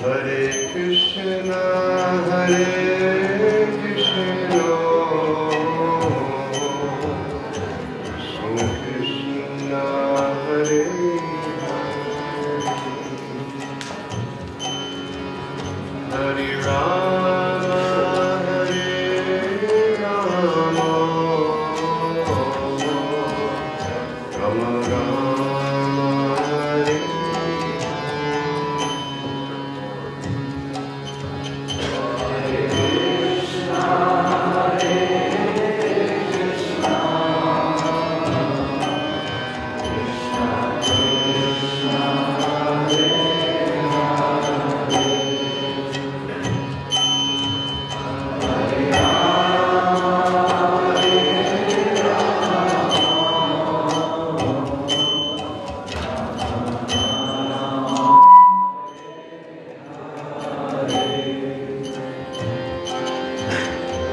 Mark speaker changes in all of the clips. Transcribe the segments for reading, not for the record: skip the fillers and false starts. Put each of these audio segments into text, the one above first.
Speaker 1: Hare Krishna, Hare Krishna, Krishna Hare Hare Rama, Hare Rama, Rama Rama, Hare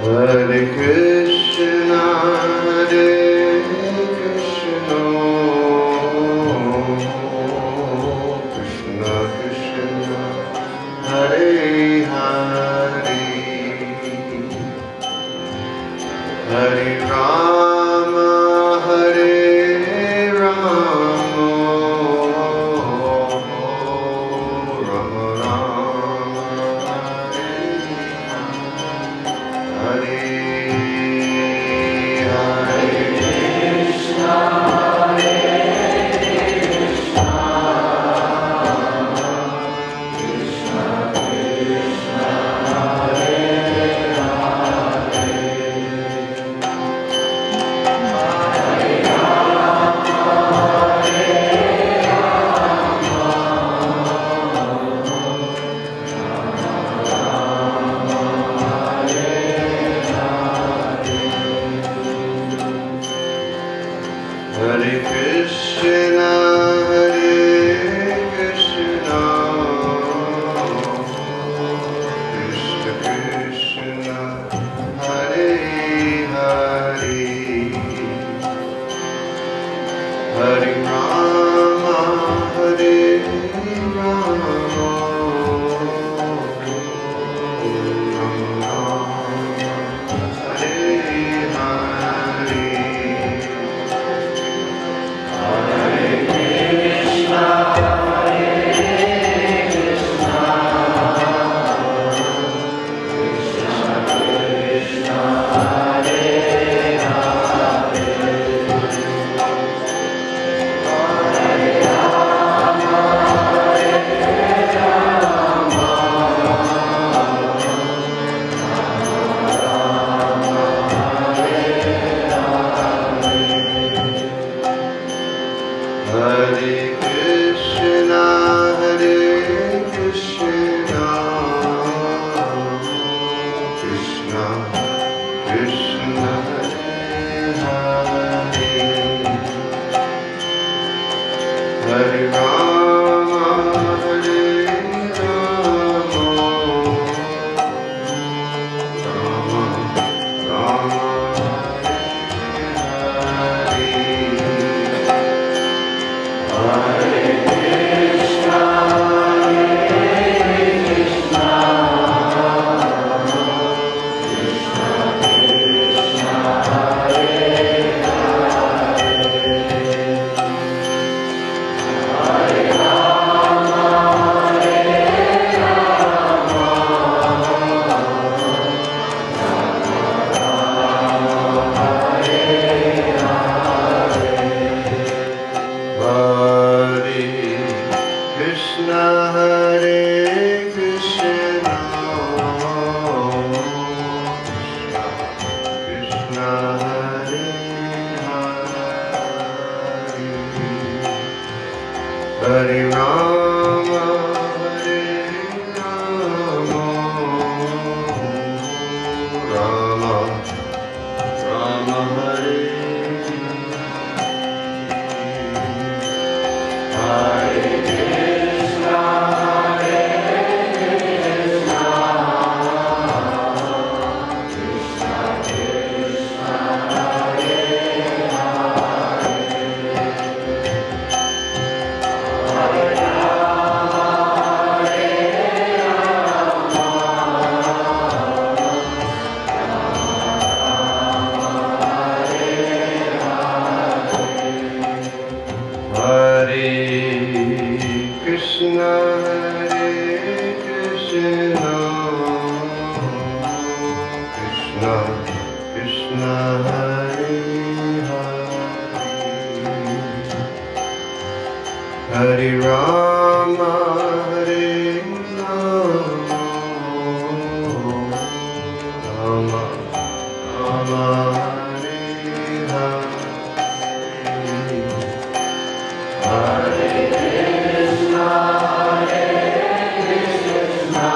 Speaker 1: Hare Krishna, Hare Krishna, Krishna Krishna, Hare Hare, Hare Rama, Hare Rama, Rama Rama, Hare Hare Krishna, Hare Krishna, Krishna Krishna, Hare Hare, Hare Rama, Hare Rama, Hare Krishna, Hare Krishna, Krishna Krishna, Hare Hare, Hare Rama, Hare Rama, Rama Rama, Hare Krishna, Hare Rama, Hare Rama, Rama Rama, Hare Hare Krishna, Hare Krishna Hare Hare Hare Rama Hare Rama Rama Rama Hare Hare Hare Krishna Hare Krishna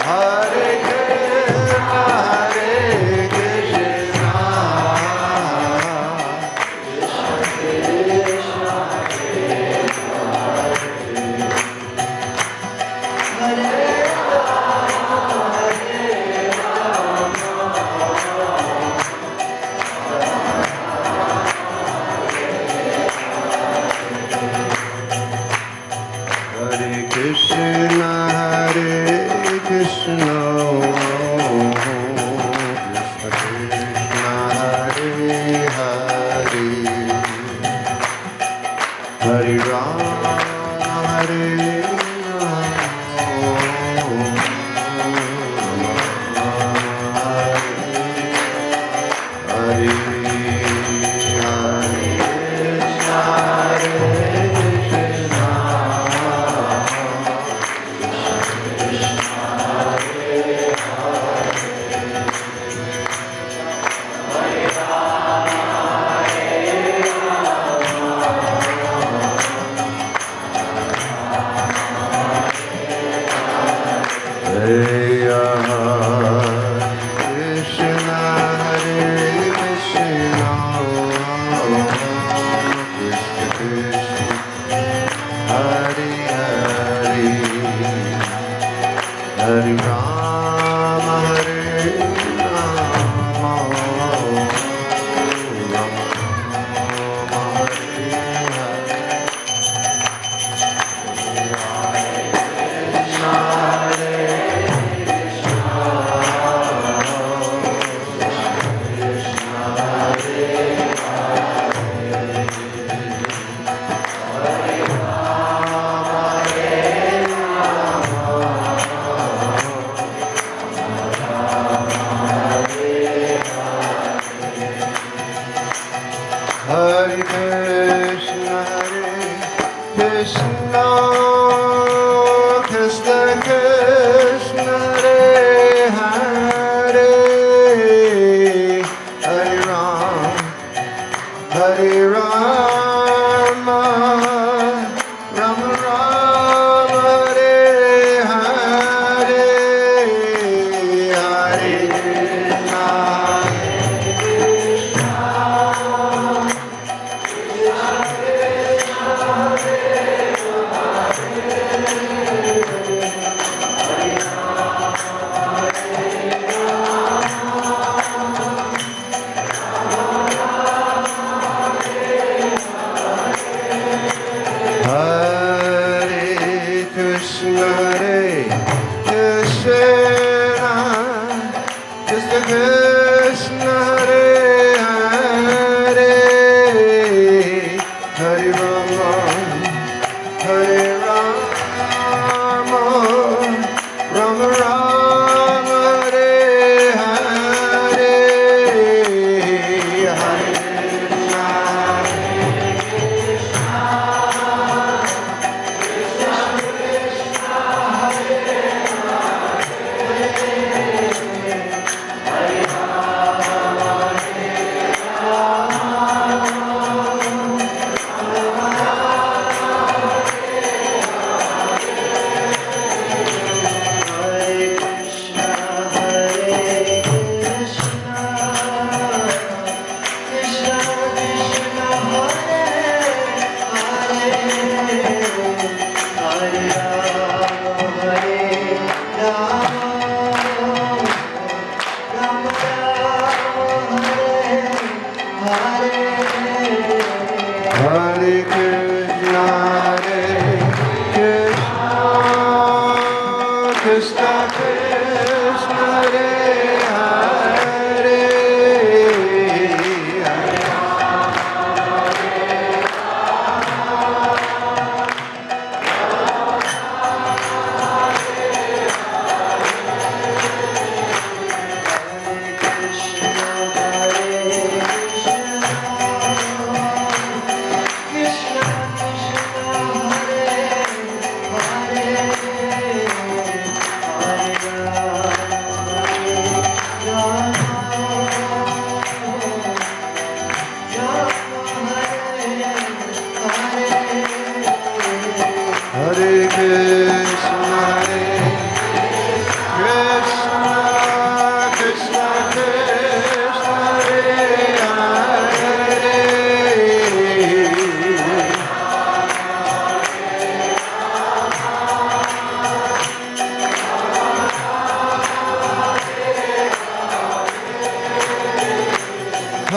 Speaker 1: Hare Krishna, Hare Krishna,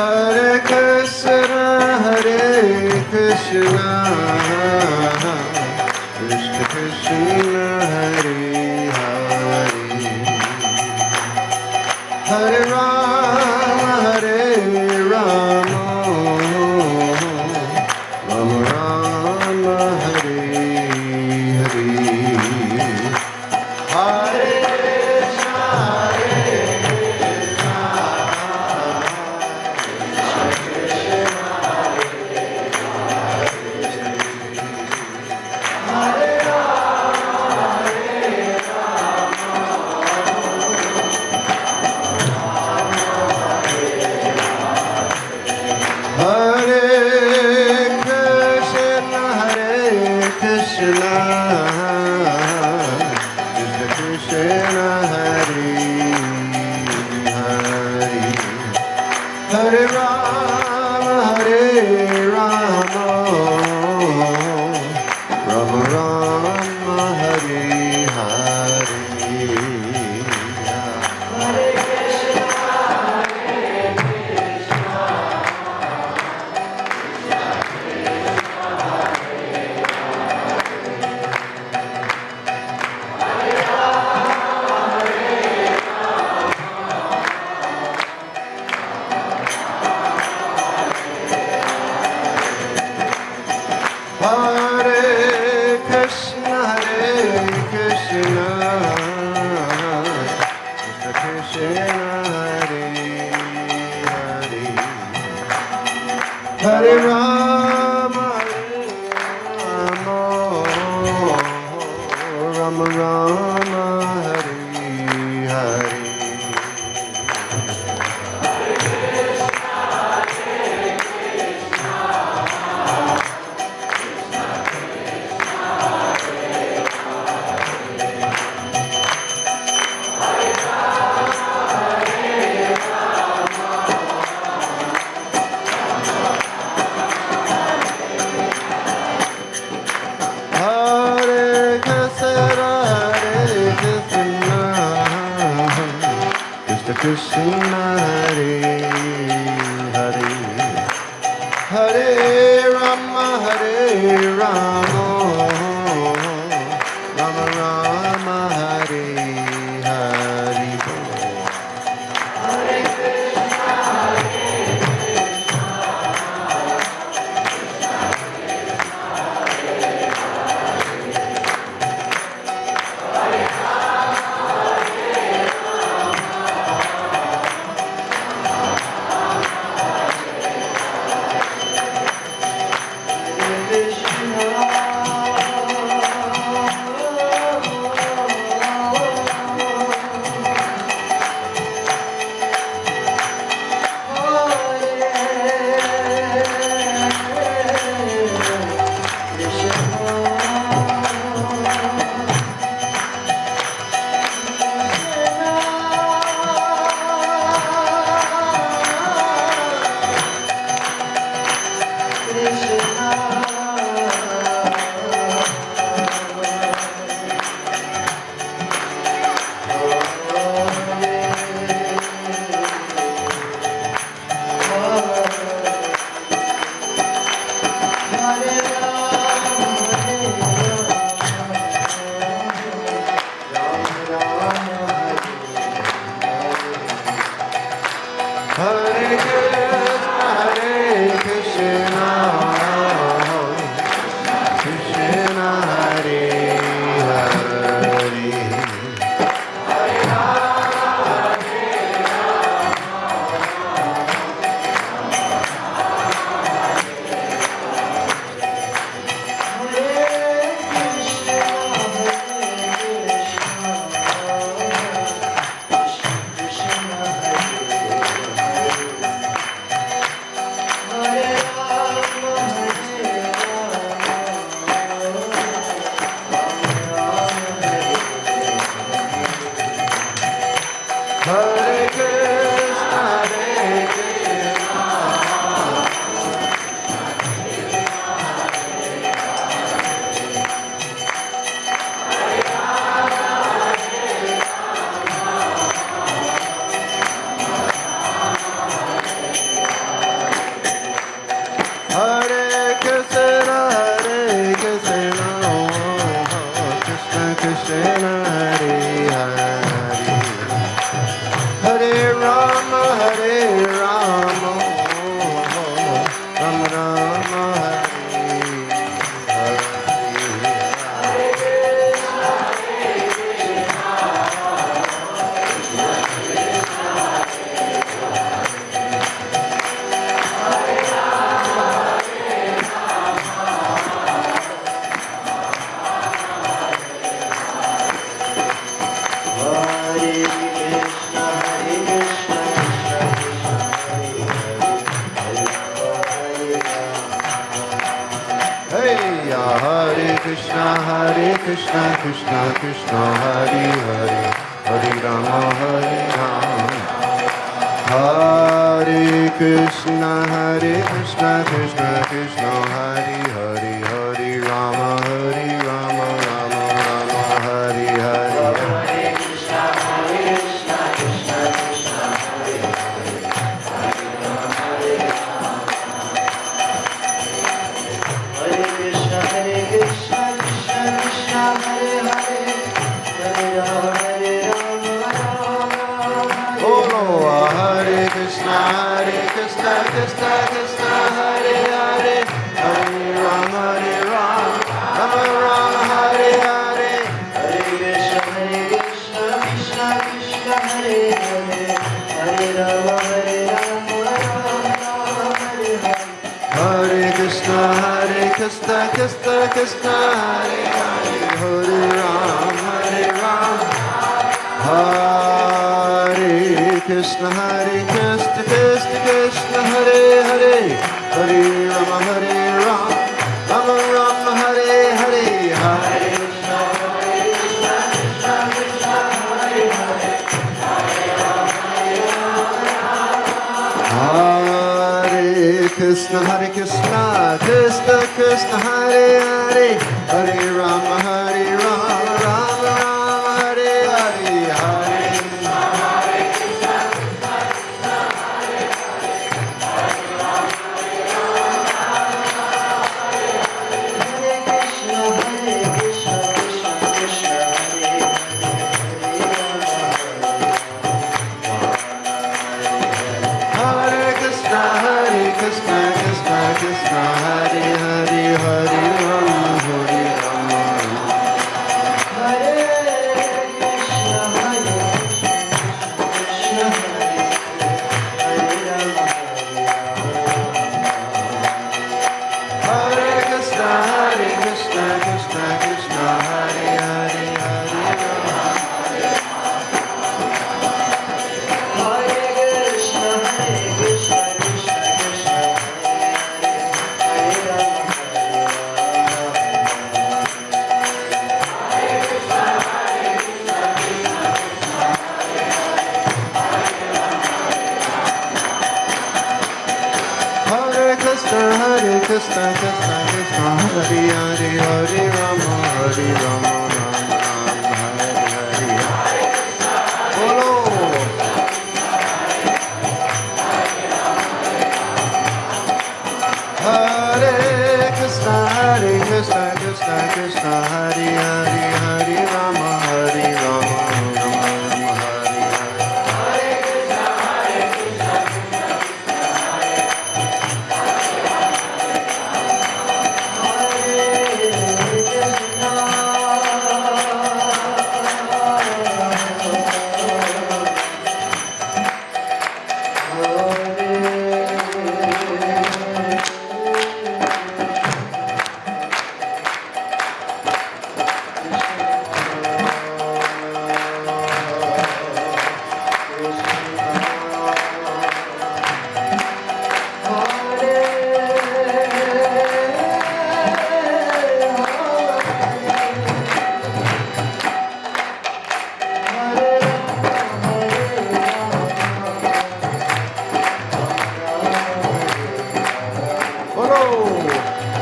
Speaker 1: Hare Krishna, Hare Krishna, Krishna Krishna, Hare Hare, Hare Rama, Hare Rama, Rama Rama, Hare Hare, Hare Krishna, Hare Rama, Hare Rama, Rama Rama, Hare Hare. Hare Krishna, Hare Krishna, Krishna Krishna, Hare Hare, Hare Rama, Rama Rama, Hare Hare. Krishna, Hare Hare, Hare Rama, Hare Rama, Rama Rama, Hare Hare. Hare Krishna, Krishna, Krishna Krishna, Hare Hare, Hare Rama, Hare Rama. Hare Krishna, Krishna Krishna, Hare Hare, Hare Rama, Rama Rama, Hare Hare.
Speaker 2: Hare Krishna, Krishna Krishna, Hare Hare, Hare Rama, Hare Krishna, Krishna Krishna, Hare Hare, Hare Rama,
Speaker 1: Bolo Hare Krishna, Krishna Krishna, Hare Hare, Hare Rama, Rama Rama, Hare Hare.
Speaker 2: Hare Krishna, Krishna Krishna, Hare Hare, Hare Rama, Hare Hare.
Speaker 1: Hare Krishna, Krishna Krishna, Hare Hare, Hare Rama, Hare Krishna, Krishna Krishna, Hare Hare, Hare Rama, Rama Rama, Hare Hare. Hare Krishna, Krishna Krishna, Hare Hare, Hare Rama, Rama Rama, Hare Hare. Hare Krishna, Krishna Krishna, Hare Hare, Hare Rama, Rama. Hare Krishna, Krishna Krishna, Hare Hare, Hare Rama. Hare Krishna, Hare Hare, Hare Rama, Rama Rama, Hare Hare. Bolo. Hare Krishna, Krishna Krishna, Hare Hare, Hare Rama, Rama Rama, Hare Hare.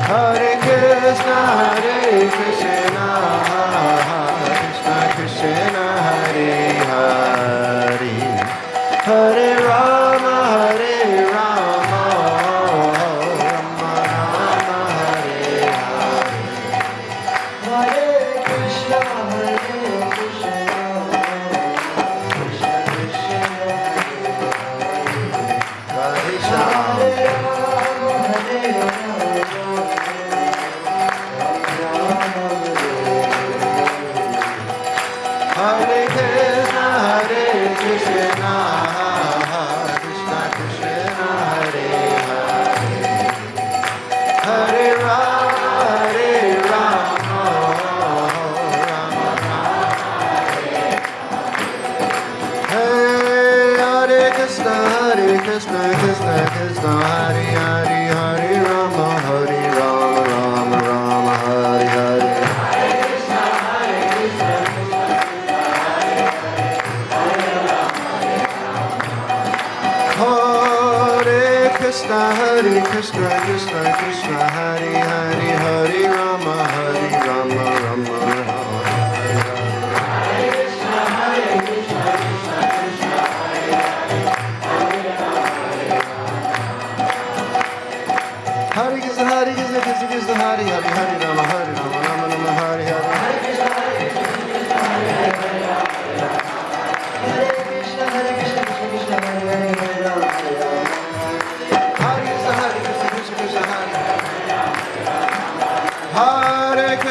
Speaker 1: Hare Krishna, Krishna Krishna, Hare Hare, Hare Rama, Rama Rama, Hare Hare.
Speaker 2: Hare Krishna, Krishna Krishna,
Speaker 1: Hare Sham. Hare Krishna, Krishna Krishna, Hare Hare, Hare Rama, Rama Rama, Hare Krishna, Krishna Krishna, Hare Hare, Hare Rama, Rama Rama, Hare Hare. Krishna, Hare Krishna, Krishna Krishna, Hare Hare, Hare Rama, Hare Rama, Rama Rama, Hare Hare. Hare Krishna, Hare Krishna, Krishna Krishna, Hare Hare, Hare Rama, Hare Rama, Rama Rama, Hare Hare. Hare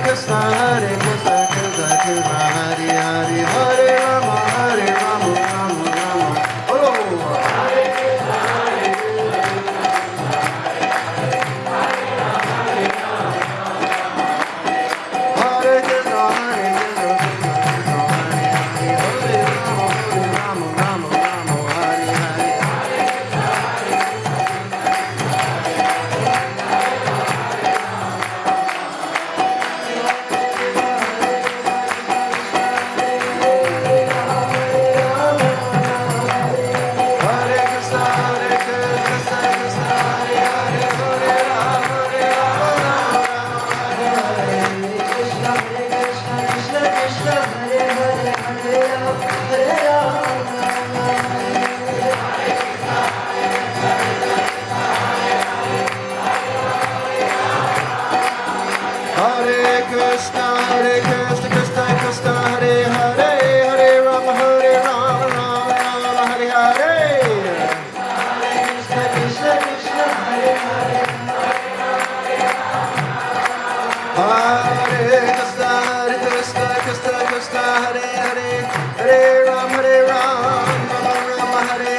Speaker 1: Krishna, Hare Krishna, Krishna Krishna, Hare Hare, Hare Rama, Hare Rama, Rama Rama, Hare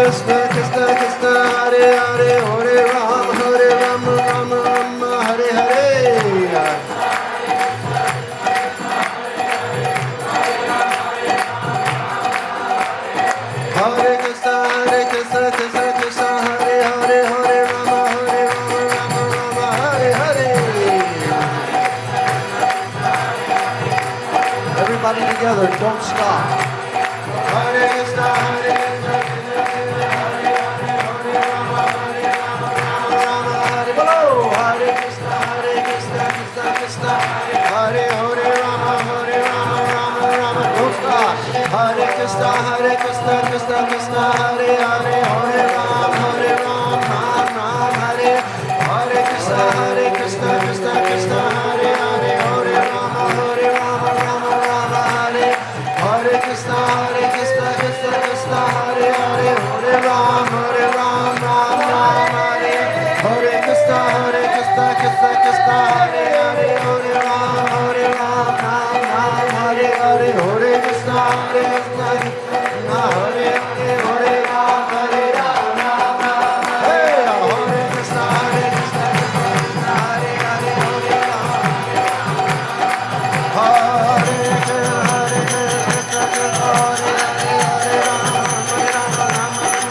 Speaker 1: Krishna Krishna Krishna Hare Hare Hare Ram Ram Ram Hare Hare Hare Krishna Krishna Krishna Hare Hare Hare Rama Hare Hare. Everybody together, don't stop. Hare Krishna Hare Krishna Hare Krishna Krishna Krishna Hare Hare Rama Rama don't stop. Hare Krishna Krishna Krishna Hare Hare Hare Ram Hare Hare Krishna Krishna Krishna Hare Hare Hare Rama Hare Hare Krishna Krishna Krishna Hare Hare Hare Ram Hare Krishna Krishna Krishna Hare Hare Hare Ram Hare Hare Krishna Krishna Hare Hare Ram Hare Hey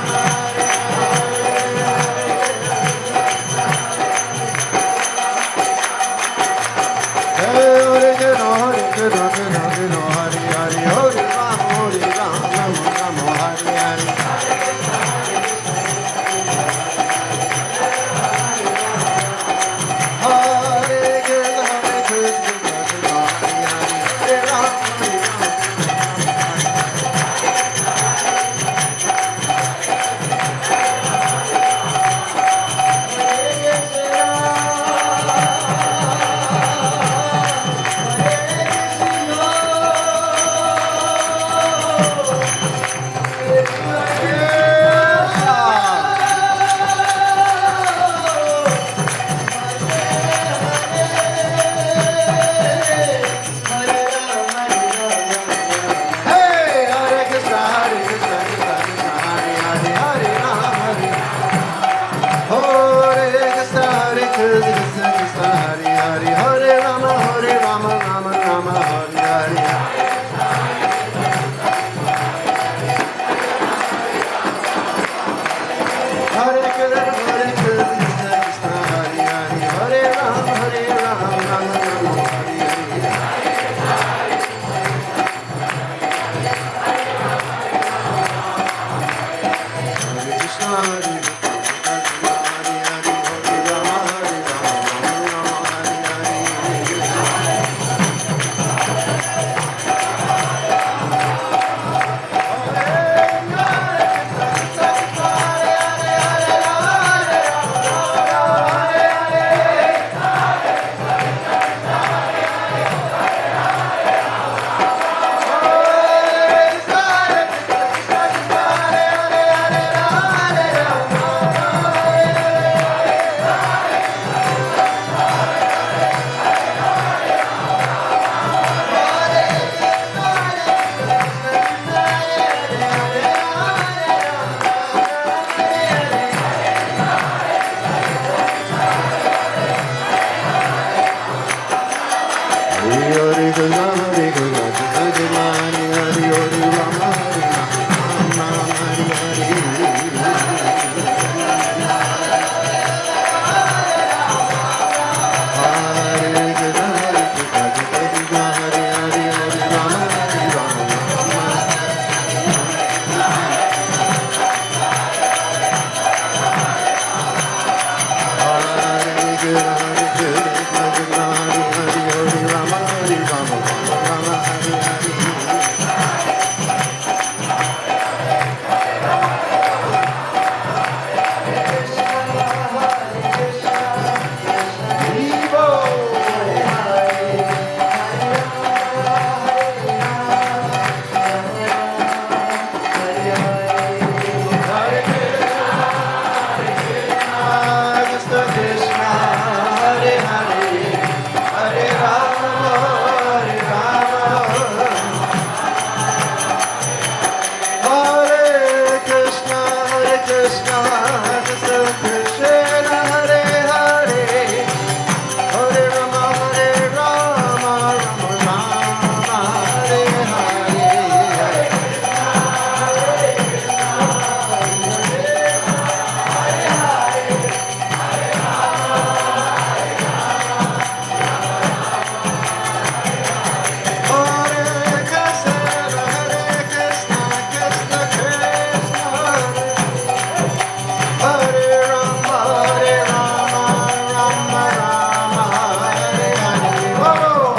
Speaker 1: Hare Krishna Krishna Hare Hare Hare Ram Hare Krishna Hare Krishna, Krishna Krishna, Hare Hare, Hare Rama, Rama Rama, Hare Hare. Hare Krishna, Krishna Krishna, Hare Rama, Rama Rama, Hare Hare. Whoa!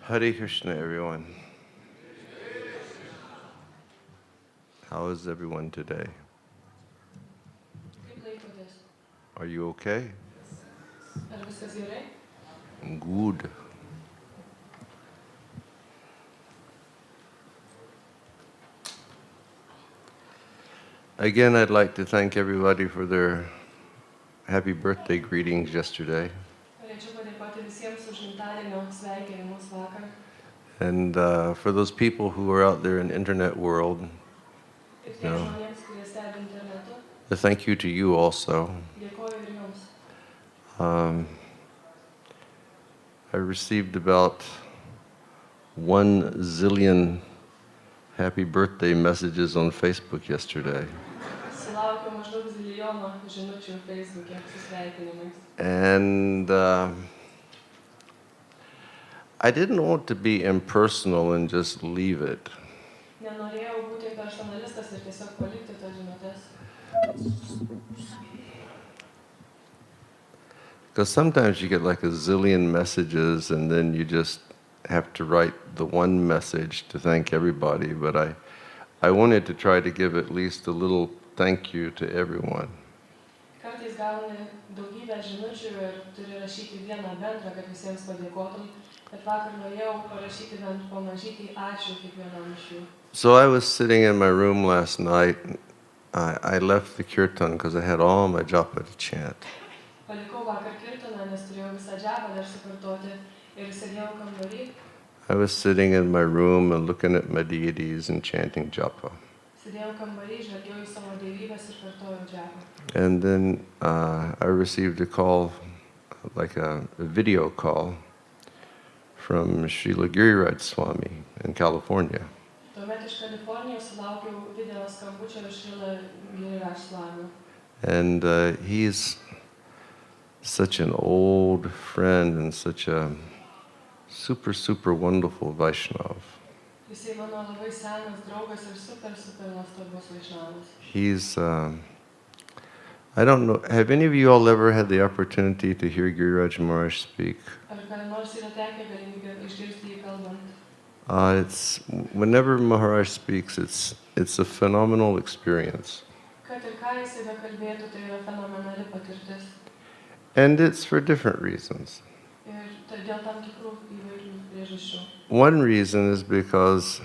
Speaker 1: Hare Krishna, everyone. How is everyone today? Are you okay? Good. Again, I'd like to thank everybody for their happy birthday greetings yesterday. And for those people who are out there in the internet world, thank you to you also. I received about 1 zillion happy birthday messages on Facebook yesterday.
Speaker 3: Sulaukiau maždaug zilijono žinučių Facebook'e su sveikinimais.
Speaker 1: And I didn't want to be impersonal and just leave it.
Speaker 3: Nenorėjau būti personalistas ir tiesiog palikti tas žinutes.
Speaker 1: Because sometimes you get like a zillion messages and then you just have to write the one message to thank everybody. But I wanted to try to give at least a little thank you to everyone.
Speaker 3: Kartais gauni daugybę žinučių ir turi rašyti vieną bendrą, kad visiems padėkotum. Bet vakar norėjau parašyti bent pamažytį ačiū kiekvienam iš jų.
Speaker 1: So I was sitting in my room last night. I left the Kirtan because I had all my japa to chant.
Speaker 3: Palikau vakar kirtaną, nes turėjau visą džapą dar sukartoti ir sėdėjau kambarį.
Speaker 1: I was sitting in my room and looking at my deities and chanting japa.
Speaker 3: Sėdėjau kambarį, žvelgiau į savo dievybes ir kartojau džapą.
Speaker 1: And then I received a call, like a video call from Srila Giriraj Swami in California.
Speaker 3: Tuomet iš Kalifornijos sulaukiau video skambučio iš Srila Giriraj Swami.
Speaker 1: And he's such an old friend and such a super, super wonderful Vaishnava.
Speaker 3: Jisai mano labai senas draugas ir super nuostabus Vaishnavas.
Speaker 1: He's, I don't know, have any of you all ever had the opportunity to hear Giriraj Maharaj speak?
Speaker 3: Ar kada nors yra tekę galimybę išgirsti jį kalbant?
Speaker 1: It's whenever Maharaj speaks, it's a phenomenal experience.
Speaker 3: Kad ir ką jisai bekalbėtų, tai yra fenomenali patirtis.
Speaker 1: And it's for different reasons.
Speaker 3: Ir dėl tam tikrų įvairių priežasčių.
Speaker 1: One reason is because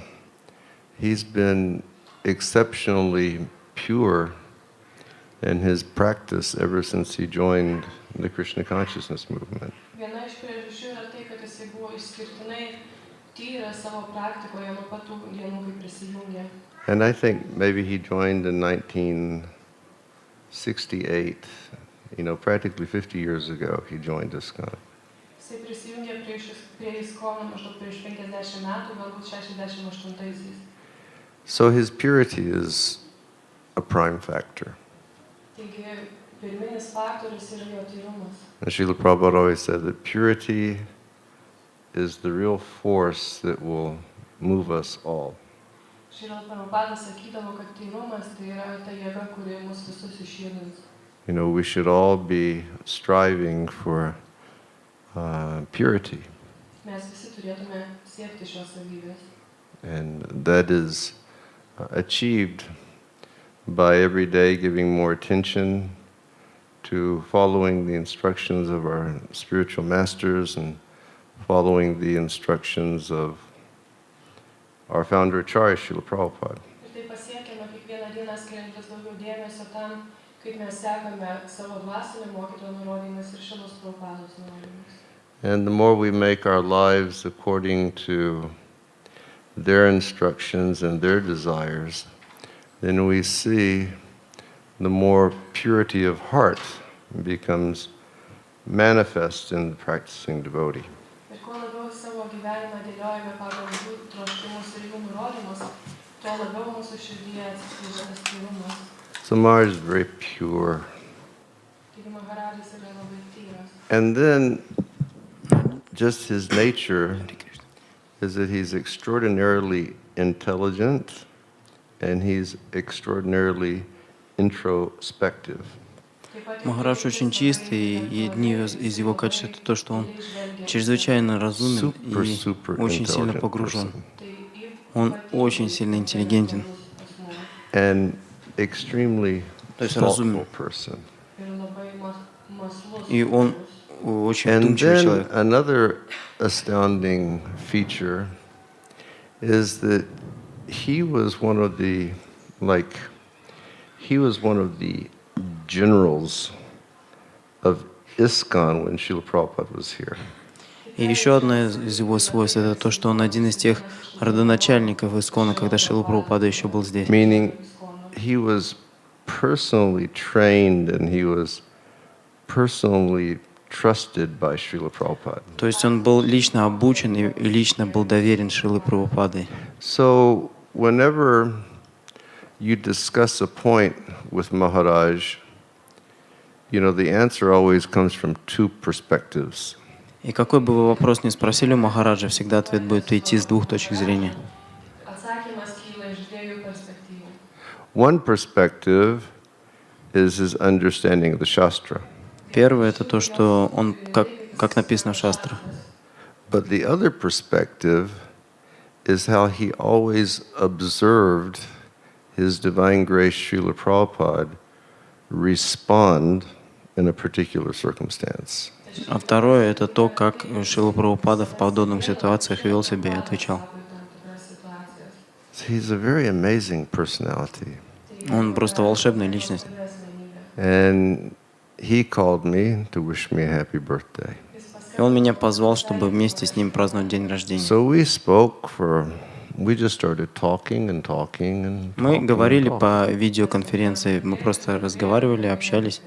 Speaker 1: he's been exceptionally pure in his practice ever since he joined the Krishna consciousness movement.
Speaker 3: Viena iš priežasčių yra tai, kad jisai buvo išskirtinai tyras savo praktikoje nuo pat tų dienų, kai prisijungė.
Speaker 1: And I think maybe he joined in 1968, practically 50 years ago he joined ISKCON.
Speaker 3: Jisai prisijungė prie ISKCON maždaug prieš 50 metų, galbūt 68-aisiais.
Speaker 1: So his purity is a prime factor.
Speaker 3: Taigi, pirminis faktorius yra jo tyrumas.
Speaker 1: And Srila Prabhupada always said that purity is the real force that will move us all.
Speaker 3: Srila Prabhupada sakydavo, kad tyrumas tai yra ta jėga, kuri mus visus išjudins.
Speaker 1: We should all be striving for purity.
Speaker 3: Mes visi turėtume siekti šios savybės.
Speaker 1: And that is achieved by every day giving more attention to following the instructions of our spiritual masters and following the instructions of our founder Acharya Srila Prabhupada.
Speaker 3: Ir tai pasiekiama kiekvieną dieną skiriant vis daugiau dėmesio tam, kaip mes sekame savo dvasinio mokytojo nurodymais ir Srilos Prabhupados nurodymais.
Speaker 1: And the more we make our lives according to their instructions and their desires, then we see the more purity of heart becomes manifest in the practicing devotee.
Speaker 3: Ir kuo labiau savo gyvenimą dėliojame pagal jų troškimus ir jų nurodymus, tuo labiau mūsų širdyje atsiskleidžia tas tyrumas.
Speaker 1: So Maharaj is very pure.
Speaker 3: Taigi Maharadžas yra labai tyras.
Speaker 1: And then just his nature is that he's extraordinarily intelligent and he's extraordinarily introspective.
Speaker 4: Махарадж очень чистый, и одни из его качеств это то, что он чрезвычайно разумен и очень сильно погружен. Он очень сильно интеллигентен.
Speaker 1: And extremely thoughtful person.
Speaker 4: И он очень
Speaker 1: And
Speaker 4: вдумчивый
Speaker 1: then
Speaker 4: человек.
Speaker 1: another astounding feature is that he was one of the generals of ISKCON when Srila Prabhupada was here.
Speaker 4: И еще одно из его свойств это то, что он один из тех родоначальников ISKCON, когда Шрила Прабхупада еще был здесь.
Speaker 1: Meaning he was personally trained and he was personally trusted by Srila Prabhupada.
Speaker 4: То есть он был лично обучен и лично был доверен Шрилой Прабхупадой.
Speaker 1: So whenever you discuss a point with Maharaj, the answer always comes from two perspectives.
Speaker 4: И какой бы вы вопрос ни спросили у Махараджа, всегда ответ будет идти с двух точек зрения.
Speaker 3: Atsakymas kyla iš dviejų perspektyvų.
Speaker 1: One perspective is his understanding of the Shastra.
Speaker 4: Первое — это то, что он, как написано в шастрах.
Speaker 1: But the other perspective is how he always observed His Divine Grace Srila Prabhupada respond in a particular circumstance.
Speaker 4: А второе — это то, как Шрила Прабхупада в подобных ситуациях вел себя и отвечал.
Speaker 1: He's a very amazing personality.
Speaker 4: Он просто волшебная личность.
Speaker 1: And he called me to wish me a happy birthday.
Speaker 4: И он меня позвал, чтобы вместе с ним праздновать день рождения.
Speaker 1: So we just started talking and talking and
Speaker 4: Мы
Speaker 1: talking
Speaker 4: говорили
Speaker 1: and talking.
Speaker 4: по видеоконференции, мы просто разговаривали, общались.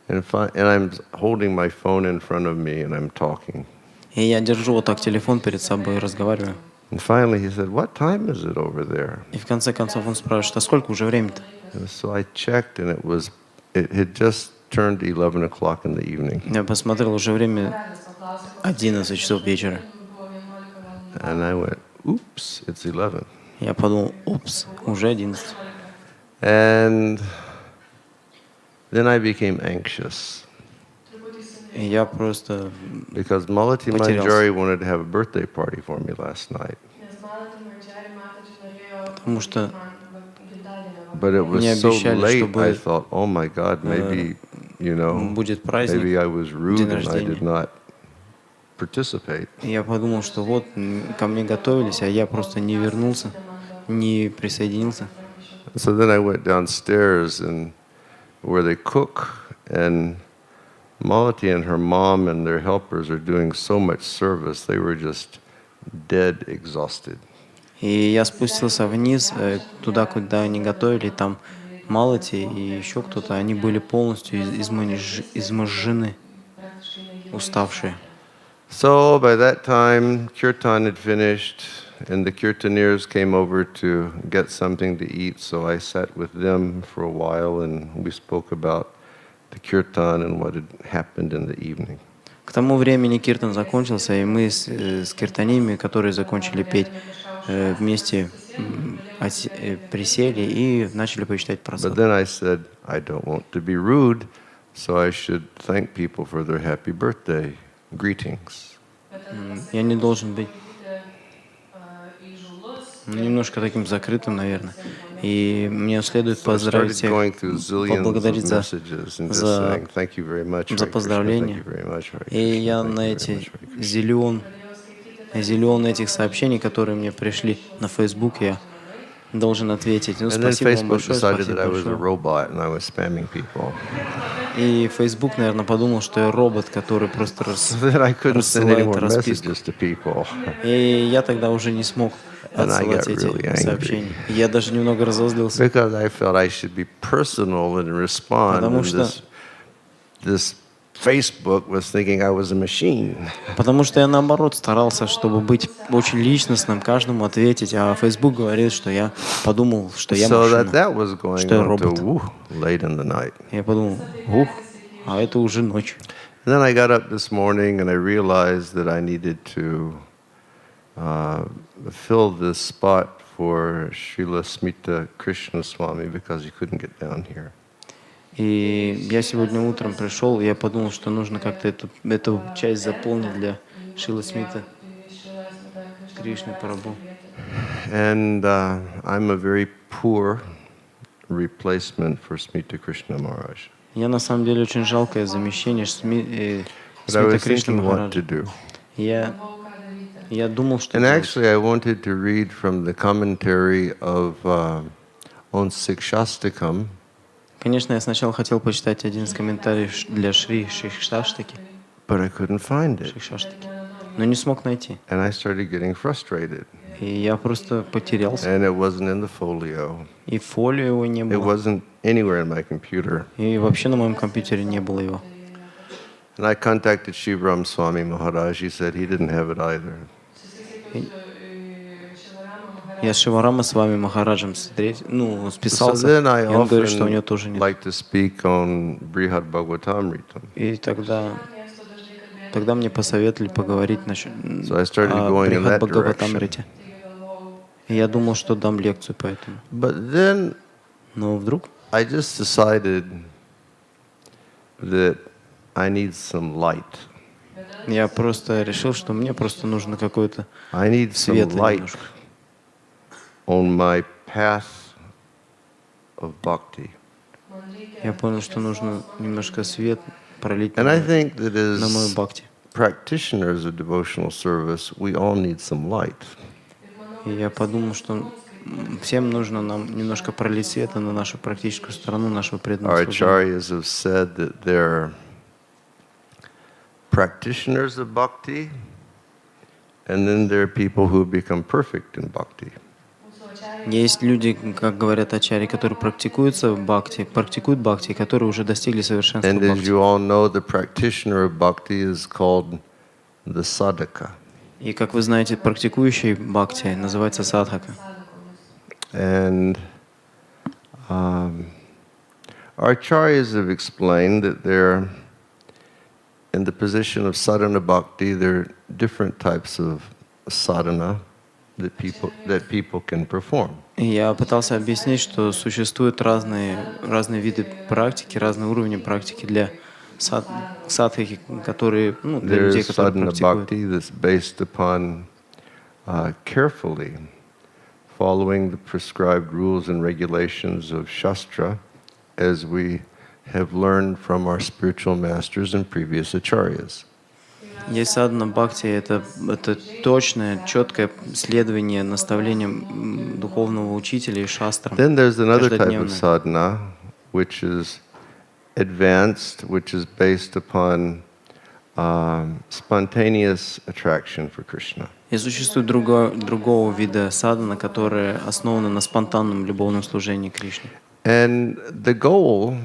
Speaker 1: And I'm holding my phone in front of me and I'm talking.
Speaker 4: И я держу вот так телефон перед собой и разговариваю.
Speaker 1: And finally he said, "What time is it over there?"
Speaker 4: И в конце концов он спрашивает: а сколько уже время-то?
Speaker 1: And so I checked and it had just turned 11 o'clock in the evening.
Speaker 4: Я посмотрел, уже время 11 часов вечера.
Speaker 1: And I went, "Oops, it's 11."
Speaker 4: Я подумал: упс, уже 11.
Speaker 1: And then I became anxious
Speaker 4: И я просто...
Speaker 1: because Malati
Speaker 4: Потерялся.
Speaker 1: Manjari wanted to have a birthday party for me last night.
Speaker 4: Потому что
Speaker 1: But it was
Speaker 4: Мне
Speaker 1: so
Speaker 4: обещали,
Speaker 1: late,
Speaker 4: что
Speaker 1: I
Speaker 4: будет,
Speaker 1: thought, oh my God, maybe,
Speaker 4: будет праздник,
Speaker 1: maybe I was rude
Speaker 4: день
Speaker 1: and I
Speaker 4: рождения.
Speaker 1: did not participate.
Speaker 4: И я подумал, что вот ко мне готовились, а я просто не вернулся, не присоединился.
Speaker 1: So then I went downstairs and where they cook, and Malati and her mom and their helpers are doing so much service, they were just dead exhausted.
Speaker 4: И я спустился вниз, туда, куда они готовили, там Малати и еще кто-то, они были полностью изможжены, уставшие.
Speaker 1: So by that time, Kirtan had finished, and the Kirtaniers came over to get something to eat, so I sat with them for a while, and we spoke about the Kirtan and what had happened in the evening.
Speaker 4: К тому времени Киртан закончился, и мы с киртаниями, которые закончили петь, вместе присели и начали почитать про
Speaker 1: But then I said, I don't want to be rude, so I should thank people for their happy birthday greetings.
Speaker 4: Я не должен быть немножко таким закрытым, наверное. И мне следует
Speaker 1: So I
Speaker 4: поздравить
Speaker 1: started going
Speaker 4: всех,
Speaker 1: through zillions of
Speaker 4: поблагодарить за
Speaker 1: messages and just saying, thank you very much,
Speaker 4: за
Speaker 1: Hare Krishna, thank
Speaker 4: поздравления.
Speaker 1: you very much, Hare
Speaker 4: И
Speaker 1: Krishna,
Speaker 4: я
Speaker 1: thank you
Speaker 4: на
Speaker 1: very
Speaker 4: эти
Speaker 1: much, Hare Krishna.
Speaker 4: зелен этих сообщений, которые мне пришли на Facebook, я должен ответить. Ну,
Speaker 1: And then
Speaker 4: спасибо вам
Speaker 1: Facebook
Speaker 4: большое,
Speaker 1: decided
Speaker 4: спасибо
Speaker 1: that I was a
Speaker 4: большое.
Speaker 1: robot and I was spamming people.
Speaker 4: И Facebook, наверное, подумал, что я робот, который просто
Speaker 1: So then I couldn't send any
Speaker 4: рассылает
Speaker 1: more
Speaker 4: расписку.
Speaker 1: messages to people.
Speaker 4: И я тогда уже не смог
Speaker 1: And I
Speaker 4: отсылать
Speaker 1: got really
Speaker 4: эти
Speaker 1: angry.
Speaker 4: сообщения. И я даже немного разозлился,
Speaker 1: Because I felt I should be personal and respond.
Speaker 4: Потому
Speaker 1: And
Speaker 4: что-
Speaker 1: this Facebook was thinking I was a machine.
Speaker 4: потому что я, наоборот, старался, чтобы быть очень личностным, каждому ответить, а Facebook говорит, что я подумал, что я
Speaker 1: So
Speaker 4: машина.
Speaker 1: that was going
Speaker 4: Что я
Speaker 1: on
Speaker 4: робот.
Speaker 1: to late in the night.
Speaker 4: Я подумал, а это уже ночь.
Speaker 1: And then I got up this morning and I realized that I needed to fill this spot for Srila Smita Krishna Swami because he couldn't get down here.
Speaker 4: И я сегодня утром пришел, и я подумал, что нужно как-то эту часть заполнить для Шрилы Смита Кришны Прабху.
Speaker 1: And I'm a very poor replacement for Smita Krishna Maharaj.
Speaker 4: Я на самом деле очень жалкое замещение
Speaker 1: But I
Speaker 4: Смита
Speaker 1: was
Speaker 4: Кришны
Speaker 1: thinking what to
Speaker 4: Махараджа.
Speaker 1: do.
Speaker 4: Я думал, что
Speaker 1: And
Speaker 4: делать.
Speaker 1: actually I wanted to read from the commentary of on ISKCON.
Speaker 4: Конечно, я сначала хотел почитать один из комментариев для Шри Шикшаштаки,
Speaker 1: But I couldn't find it.
Speaker 4: но не смог найти.
Speaker 1: And I started getting frustrated.
Speaker 4: И я просто потерялся.
Speaker 1: And it wasn't in the folio.
Speaker 4: И фолио его не
Speaker 1: It
Speaker 4: было.
Speaker 1: wasn't anywhere in my computer.
Speaker 4: И вообще на моем компьютере не было его.
Speaker 1: And I contacted Shivram Swami Maharaj. He said he didn't have it either.
Speaker 4: Я с Шиварама с вами Махараджем
Speaker 1: So
Speaker 4: списался,
Speaker 1: then I
Speaker 4: и он говорит, что у него
Speaker 1: often
Speaker 4: тоже нет.
Speaker 1: like to speak on Brihad Bhagavatamritam.
Speaker 4: И тогда мне посоветовали поговорить насчет
Speaker 1: So I started
Speaker 4: о
Speaker 1: going in that
Speaker 4: Брихад Бхагаватамрите.
Speaker 1: direction.
Speaker 4: И я думал, что дам лекцию по этому.
Speaker 1: But then
Speaker 4: Но вдруг
Speaker 1: I just decided that I need some light.
Speaker 4: я просто решил, что мне просто нужно какой-то
Speaker 1: I need some
Speaker 4: свет
Speaker 1: light
Speaker 4: немножко.
Speaker 1: on my path of bhakti.
Speaker 4: Я понял, что нужно немножко свет пролить
Speaker 1: And I think that
Speaker 4: на мою
Speaker 1: as
Speaker 4: бхакти.
Speaker 1: practitioners of devotional service, we all need some light.
Speaker 4: И я подумал, что всем нужно нам немножко пролить света на нашу практическую сторону нашего преданного
Speaker 1: Our
Speaker 4: служения.
Speaker 1: acharyas have said that they're practitioners of bhakti, and then there are people who become perfect in bhakti.
Speaker 4: Есть люди, как говорят ачари, которые практикуют бхакти, которые уже достигли совершенства
Speaker 1: And as
Speaker 4: бхакти.
Speaker 1: you all know, the practitioner of bhakti is called the sadhaka.
Speaker 4: И как вы знаете, практикующий бхакти называется садхака.
Speaker 1: And our acharyas have explained that they're in the position of sadhana bhakti. There are different types of sadhana that people can perform.
Speaker 4: И я пытался объяснить, что существуют разные виды практики, разные уровни практики для садхаки, которые, для
Speaker 1: There
Speaker 4: людей,
Speaker 1: is
Speaker 4: которые
Speaker 1: sadhana
Speaker 4: практикуют.
Speaker 1: bhakti that's based upon carefully following the prescribed rules and regulations of Shastra, as we have learned from our spiritual masters and previous acharyas.
Speaker 4: Есть садхана бхакти, это точное, четкое следование наставлениям духовного учителя и шастрам.
Speaker 1: Then there's another type of
Speaker 4: каждодневное.
Speaker 1: sadhana, which is advanced, which is based upon spontaneous attraction for Krishna.
Speaker 4: И существует другого вида садхана, которое основано на спонтанном любовном служении Кришне.
Speaker 1: And the goal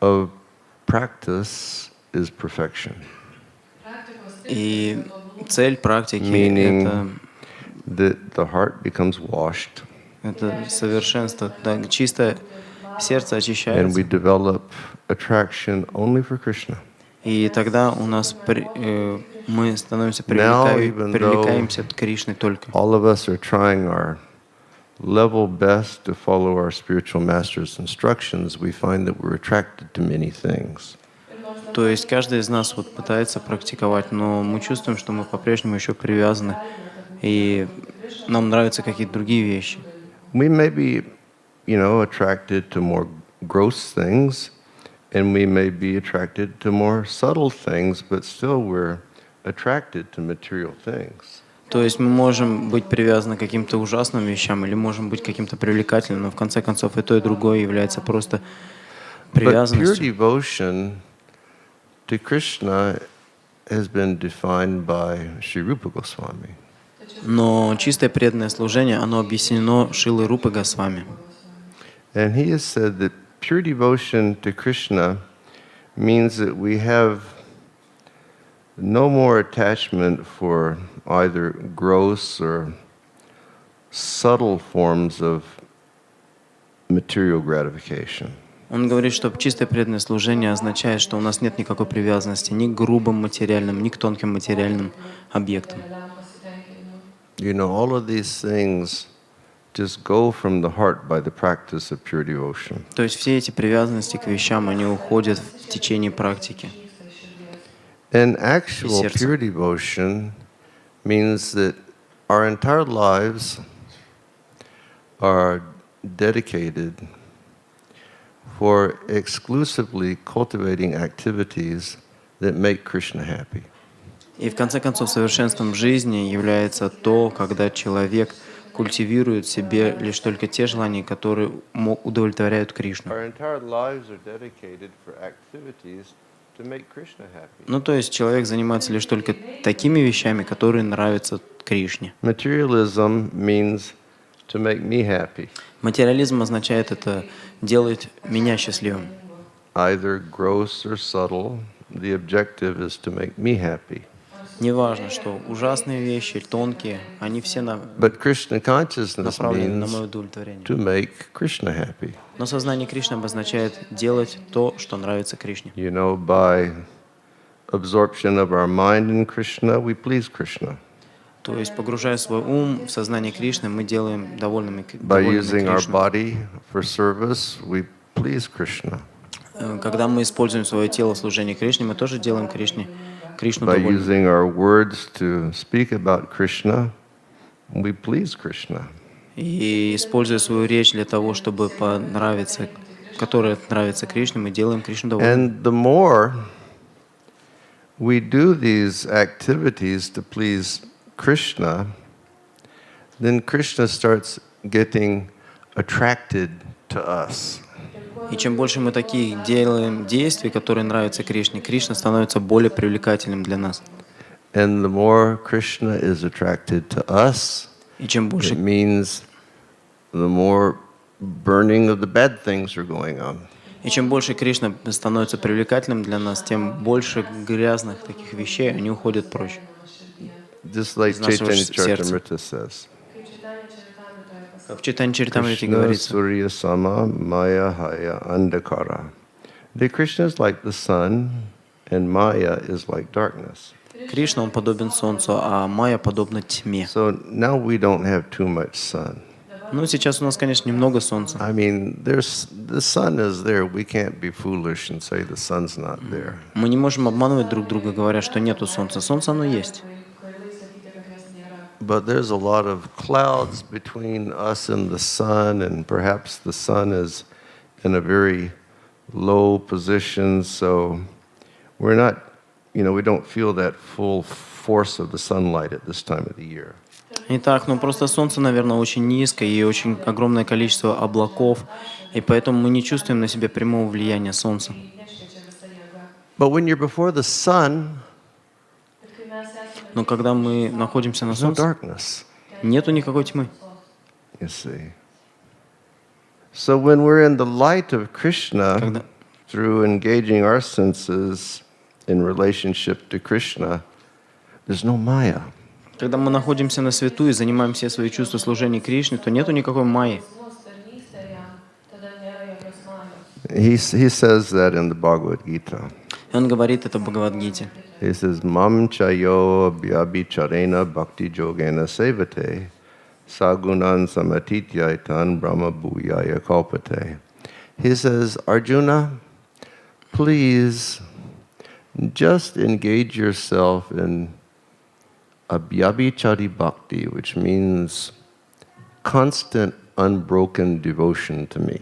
Speaker 1: of practice is perfection.
Speaker 4: И цель практики
Speaker 1: Meaning that the heart becomes washed
Speaker 4: это совершенство. Да, чистое сердце
Speaker 1: and
Speaker 4: очищается.
Speaker 1: we develop attraction only for Krishna.
Speaker 4: И тогда у нас мы становимся
Speaker 1: even
Speaker 4: привлекаемся к Кришне только.
Speaker 1: All of us are trying our level best to follow our spiritual master's instructions. We find that we're attracted to many things.
Speaker 4: То есть каждый из нас пытается практиковать, но мы чувствуем, что мы по-прежнему еще привязаны, и нам нравятся какие-то другие вещи.
Speaker 1: We may be, attracted to more gross things, and we may be attracted to more subtle things, but still we're attracted to material things.
Speaker 4: То есть мы можем быть привязаны к каким-то ужасным вещам или можем быть каким-то привлекательным, но в конце концов и то, и другое является просто
Speaker 1: But pure
Speaker 4: привязанностью.
Speaker 1: devotion to Krishna has been defined by Sri Rupa Goswami.
Speaker 4: Но чистое преданное служение, оно объяснено Шилой Рупой Госвами.
Speaker 1: And he has said that pure devotion to Krishna means that we have no more attachment for either gross or subtle forms of material gratification.
Speaker 4: Он говорит, что чистое преданное служение означает, что у нас нет никакой привязанности ни к грубым материальным, ни к тонким материальным объектам.
Speaker 1: All of these things just go from the heart by the practice of pure devotion.
Speaker 4: То есть все эти привязанности к вещам, они уходят в течение практики.
Speaker 1: And actual pure devotion means that our entire lives are dedicated for exclusively cultivating activities that make Krishna happy.
Speaker 4: И в конце концов совершенством жизни является то, когда человек культивирует в себе лишь только те желания, которые удовлетворяют Кришну.
Speaker 1: Our entire lives are dedicated for activities to make Krishna happy.
Speaker 4: То есть человек занимается лишь только такими вещами, которые нравятся Кришне.
Speaker 1: Materialism means to make me happy.
Speaker 4: Материализм означает это делать меня счастливым.
Speaker 1: either gross or subtle, the objective is to make me happy.
Speaker 4: Неважно, что ужасные вещи, тонкие, они все
Speaker 1: But Krishna consciousнess
Speaker 4: направлены на
Speaker 1: means
Speaker 4: мое удовлетворение.
Speaker 1: to make Krishna happy.
Speaker 4: Но сознание Кришны обозначает делать то, что нравится Кришне.
Speaker 1: You know, by absorption of our mind in Krishna, we please Krishna.
Speaker 4: То есть, погружая свой ум в сознание Кришны, мы делаем довольными
Speaker 1: By using our
Speaker 4: Кришну.
Speaker 1: body for service, we please Krishna.
Speaker 4: Когда мы используем свое тело в служении Кришне, мы тоже делаем Кришну
Speaker 1: By
Speaker 4: довольным.
Speaker 1: using our words to speak about Krishna, we please Krishna.
Speaker 4: И используя свою речь для того, чтобы понравиться, которая нравится Кришне, мы делаем Кришну довольным.
Speaker 1: And the more we do these activities to please Krishna, then Krishna starts getting attracted to us.
Speaker 4: И чем больше мы таких делаем действий, которые нравятся Кришне, Кришна становится более привлекательным для нас.
Speaker 1: And the more Krishna is attracted to us,
Speaker 4: И чем
Speaker 1: it
Speaker 4: больше,
Speaker 1: means the more burning of the bad things are going on.
Speaker 4: и чем больше Кришна становится привлекательным для нас, тем больше грязных таких вещей, они уходят прочь.
Speaker 1: Just like
Speaker 4: Из нашего
Speaker 1: Chaitanya
Speaker 4: сердца.
Speaker 1: Charitamrita says.
Speaker 4: Как в Чайтанья Чаритамрите
Speaker 1: Krishna
Speaker 4: говорится,
Speaker 1: Surya Sama Maya Haya Andakara. The Krishna is like the sun and Maya is like darkness.
Speaker 4: Кришна, он подобен солнцу, а Майя подобна тьме.
Speaker 1: So now we don't have too much sun.
Speaker 4: Ну, сейчас у нас, конечно, немного солнца.
Speaker 1: I mean, the sun is there. We can't be foolish and say the sun's not there.
Speaker 4: Мы не можем обманывать друг друга, говоря, что нету солнца. Солнце, оно есть.
Speaker 1: But there's a lot of clouds between us and the sun, and perhaps the sun is in a very low position, so we're not, we don't feel that full force of the sunlight at this time of the year.
Speaker 4: Итак, ну просто солнце, наверное, очень низко и очень огромное количество облаков, и поэтому мы не чувствуем на себе прямого влияния солнца.
Speaker 1: But when you're before the sun,
Speaker 4: Но когда мы находимся на
Speaker 1: there's no
Speaker 4: солнце,
Speaker 1: darkness,
Speaker 4: нету никакой тьмы.
Speaker 1: you see. So when we're in the light of Krishna,
Speaker 4: Когда,
Speaker 1: through engaging our senses in relationship to Krishna, there's no Maya.
Speaker 4: когда мы находимся на свету и занимаем все свои чувства служения Кришне, то нету никакой майи.
Speaker 1: He says that in the Bhagavad Gita.
Speaker 4: И он говорит это в Бхагавад-гите.
Speaker 1: He says, Mam chayo abhyabhicharena bhakti yogena sevate sagunan samatityaitan brahma bhuyaya kalpate. He says, Arjuna, please just engage yourself in abhyabhichari bhakti, which means constant, unbroken devotion to me.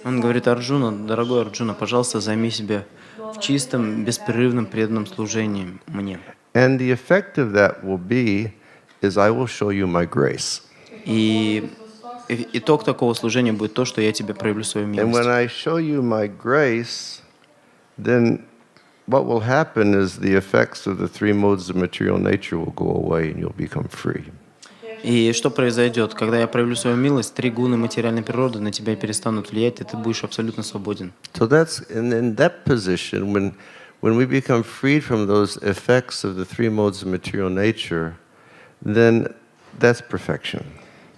Speaker 4: Он говорит: Арджуна, дорогой Арджуна, пожалуйста, займи себя в чистом, беспрерывном преданном служении мне.
Speaker 1: And the effect of that will be is I will show you my grace.
Speaker 4: И итог такого служения будет то, что я тебе проявлю свою
Speaker 1: And when
Speaker 4: милость.
Speaker 1: I show you my grace, then what will happen is the effects of the three modes of material nature will go away and you'll become free.
Speaker 4: И что произойдет? Когда я проявлю свою милость, три гуны материальной природы на тебя перестанут влиять, и ты будешь абсолютно свободен.
Speaker 1: So that's in that position, when we become freed from those effects of the three modes of material nature, then that's perfection.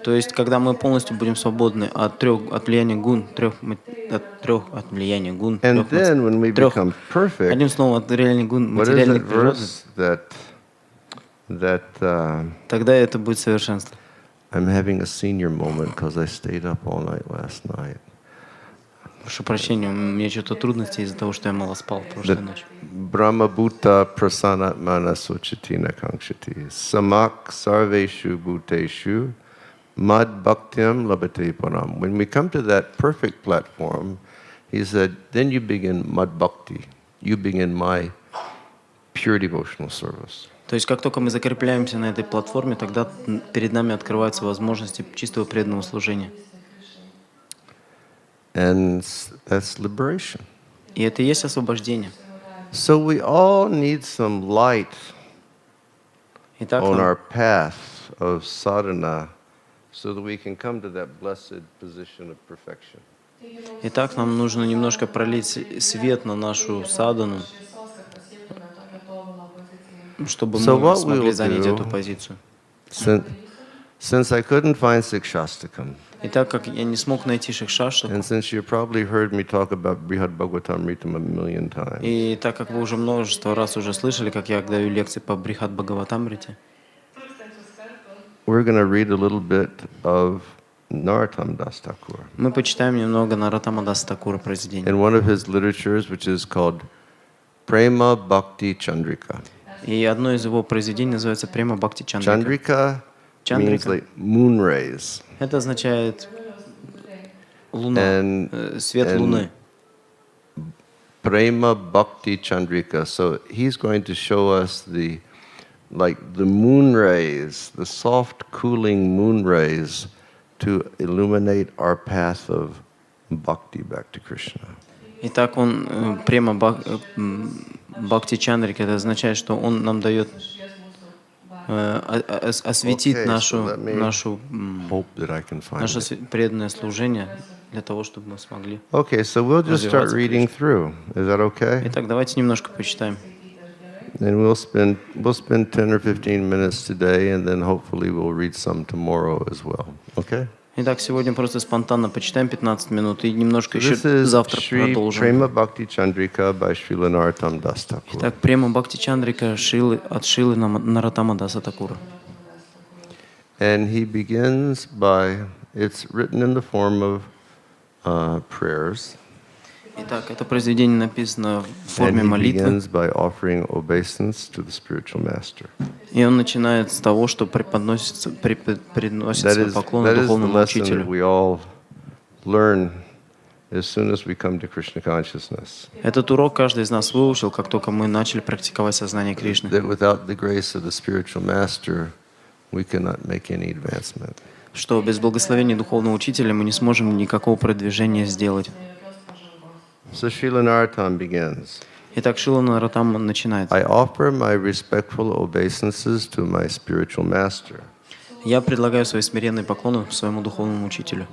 Speaker 4: То есть, когда мы полностью будем свободны от влияния гун, от влияния гун,
Speaker 1: And then when we become perfect,
Speaker 4: одним словом, от влияния гун
Speaker 1: what is
Speaker 4: материальной
Speaker 1: that
Speaker 4: природы,
Speaker 1: verse that
Speaker 4: тогда это будет совершенство.
Speaker 1: I'm having a senior moment because I stayed up all night last night.
Speaker 4: Прошу прощения, у меня что-то трудности из-за того, что я мало спал прошлой
Speaker 1: That
Speaker 4: ночью.
Speaker 1: Brahma Bhuta Prasanatmana Sochitina Kankshati Samak Sarveshu Bhuteshu Mad Bhaktyam Labate Param. When we come to that perfect platform, he said, then you begin Mad Bhakti. You begin my pure devotional service.
Speaker 4: То есть, как только мы закрепляемся на этой платформе, тогда перед нами открываются возможности чистого преданного служения.
Speaker 1: And that's liberation.
Speaker 4: И это и есть освобождение.
Speaker 1: So we all need some light
Speaker 4: Итак,
Speaker 1: on
Speaker 4: нам,
Speaker 1: our path of sadhana so that we can come to that blessed position of perfection.
Speaker 4: Итак, нам нужно немножко пролить свет на нашу садану,
Speaker 3: šviesos, kad pasiektume tokią tobulą poziciją.
Speaker 4: чтобы
Speaker 1: So
Speaker 4: мы
Speaker 1: what
Speaker 4: смогли
Speaker 1: we'll
Speaker 4: занять эту
Speaker 1: do,
Speaker 4: позицию.
Speaker 1: since I couldn't find Sikshastakam,
Speaker 4: И так как я не смог найти
Speaker 1: and
Speaker 4: Шикшаштаку,
Speaker 1: since you probably heard me talk about Brihad Bhagavatamritam a million times,
Speaker 4: и так как вы уже множество раз уже слышали, как я даю лекции по Брихат Бхагаватамрите,
Speaker 3: Tūkstančius kartų
Speaker 1: we're going to read a little bit of Narottam Das Thakur
Speaker 4: мы почитаем немного Нароттама Даса Такура произведения.
Speaker 1: in one of his literatures, which is called Prema Bhakti Chandrika.
Speaker 4: И одно из его произведений называется «Према Бхакти Чандрика».
Speaker 1: Chandrika means
Speaker 4: Chandrika.
Speaker 1: like moon rays.
Speaker 4: Это означает луна,
Speaker 1: And-
Speaker 4: свет
Speaker 1: and-
Speaker 4: луны.
Speaker 1: Prema Bhakti Chandrika. So he's going to show us the moon rays, the soft, cooling moon rays to illuminate our path of bhakti back to Krishna.
Speaker 4: Итак, он Према Бхакти Чандрика, это означает, что он нам дает осветить
Speaker 1: Okay,
Speaker 4: нашу,
Speaker 1: so let me
Speaker 4: нашу,
Speaker 1: hope that I can find
Speaker 4: наше
Speaker 1: it.
Speaker 4: преданное служение для того, чтобы мы смогли.
Speaker 1: Okay, so we'll just start
Speaker 4: развиваться
Speaker 1: reading through. Is that okay?
Speaker 4: Итак, давайте немножко почитаем.
Speaker 1: And we'll spend 10 or 15 minutes today, and then hopefully we'll read some tomorrow as well. Okay?
Speaker 4: Итак, сегодня просто спонтанно почитаем 15 минут и немножко еще
Speaker 1: This is
Speaker 4: завтра
Speaker 1: Sri
Speaker 4: продолжим.
Speaker 1: Prema Bhakti Chandrika by Srila Narottam Das Thakur.
Speaker 4: Итак, Према Бхакти Чандрика от Шилы Нароттама Даса Такура.
Speaker 1: And he begins by, it's written in the form of prayers.
Speaker 4: Итак, это произведение написано в
Speaker 1: And
Speaker 4: форме
Speaker 1: he
Speaker 4: молитвы,
Speaker 1: begins by offering obeisance to the spiritual master.
Speaker 4: и он начинает с того, что приносит
Speaker 1: That
Speaker 4: свои
Speaker 1: is
Speaker 4: поклоны
Speaker 1: the
Speaker 4: духовному
Speaker 1: lesson that
Speaker 4: учителю.
Speaker 1: we all learn as soon as we come to Krishna consciousness.
Speaker 4: Этот урок каждый из нас выучил, как только мы начали практиковать сознание Кришны.
Speaker 1: That without the grace of the spiritual master, we cannot make any advancement.
Speaker 4: Что без благословения духовного учителя мы не сможем никакого продвижения сделать.
Speaker 1: So Srila Narottam begins.
Speaker 4: Итак, Шила Нароттама начинает.
Speaker 1: I offer my respectful obeisances to my spiritual master,
Speaker 4: Я предлагаю свои смиренные поклоны своему духовному учителю,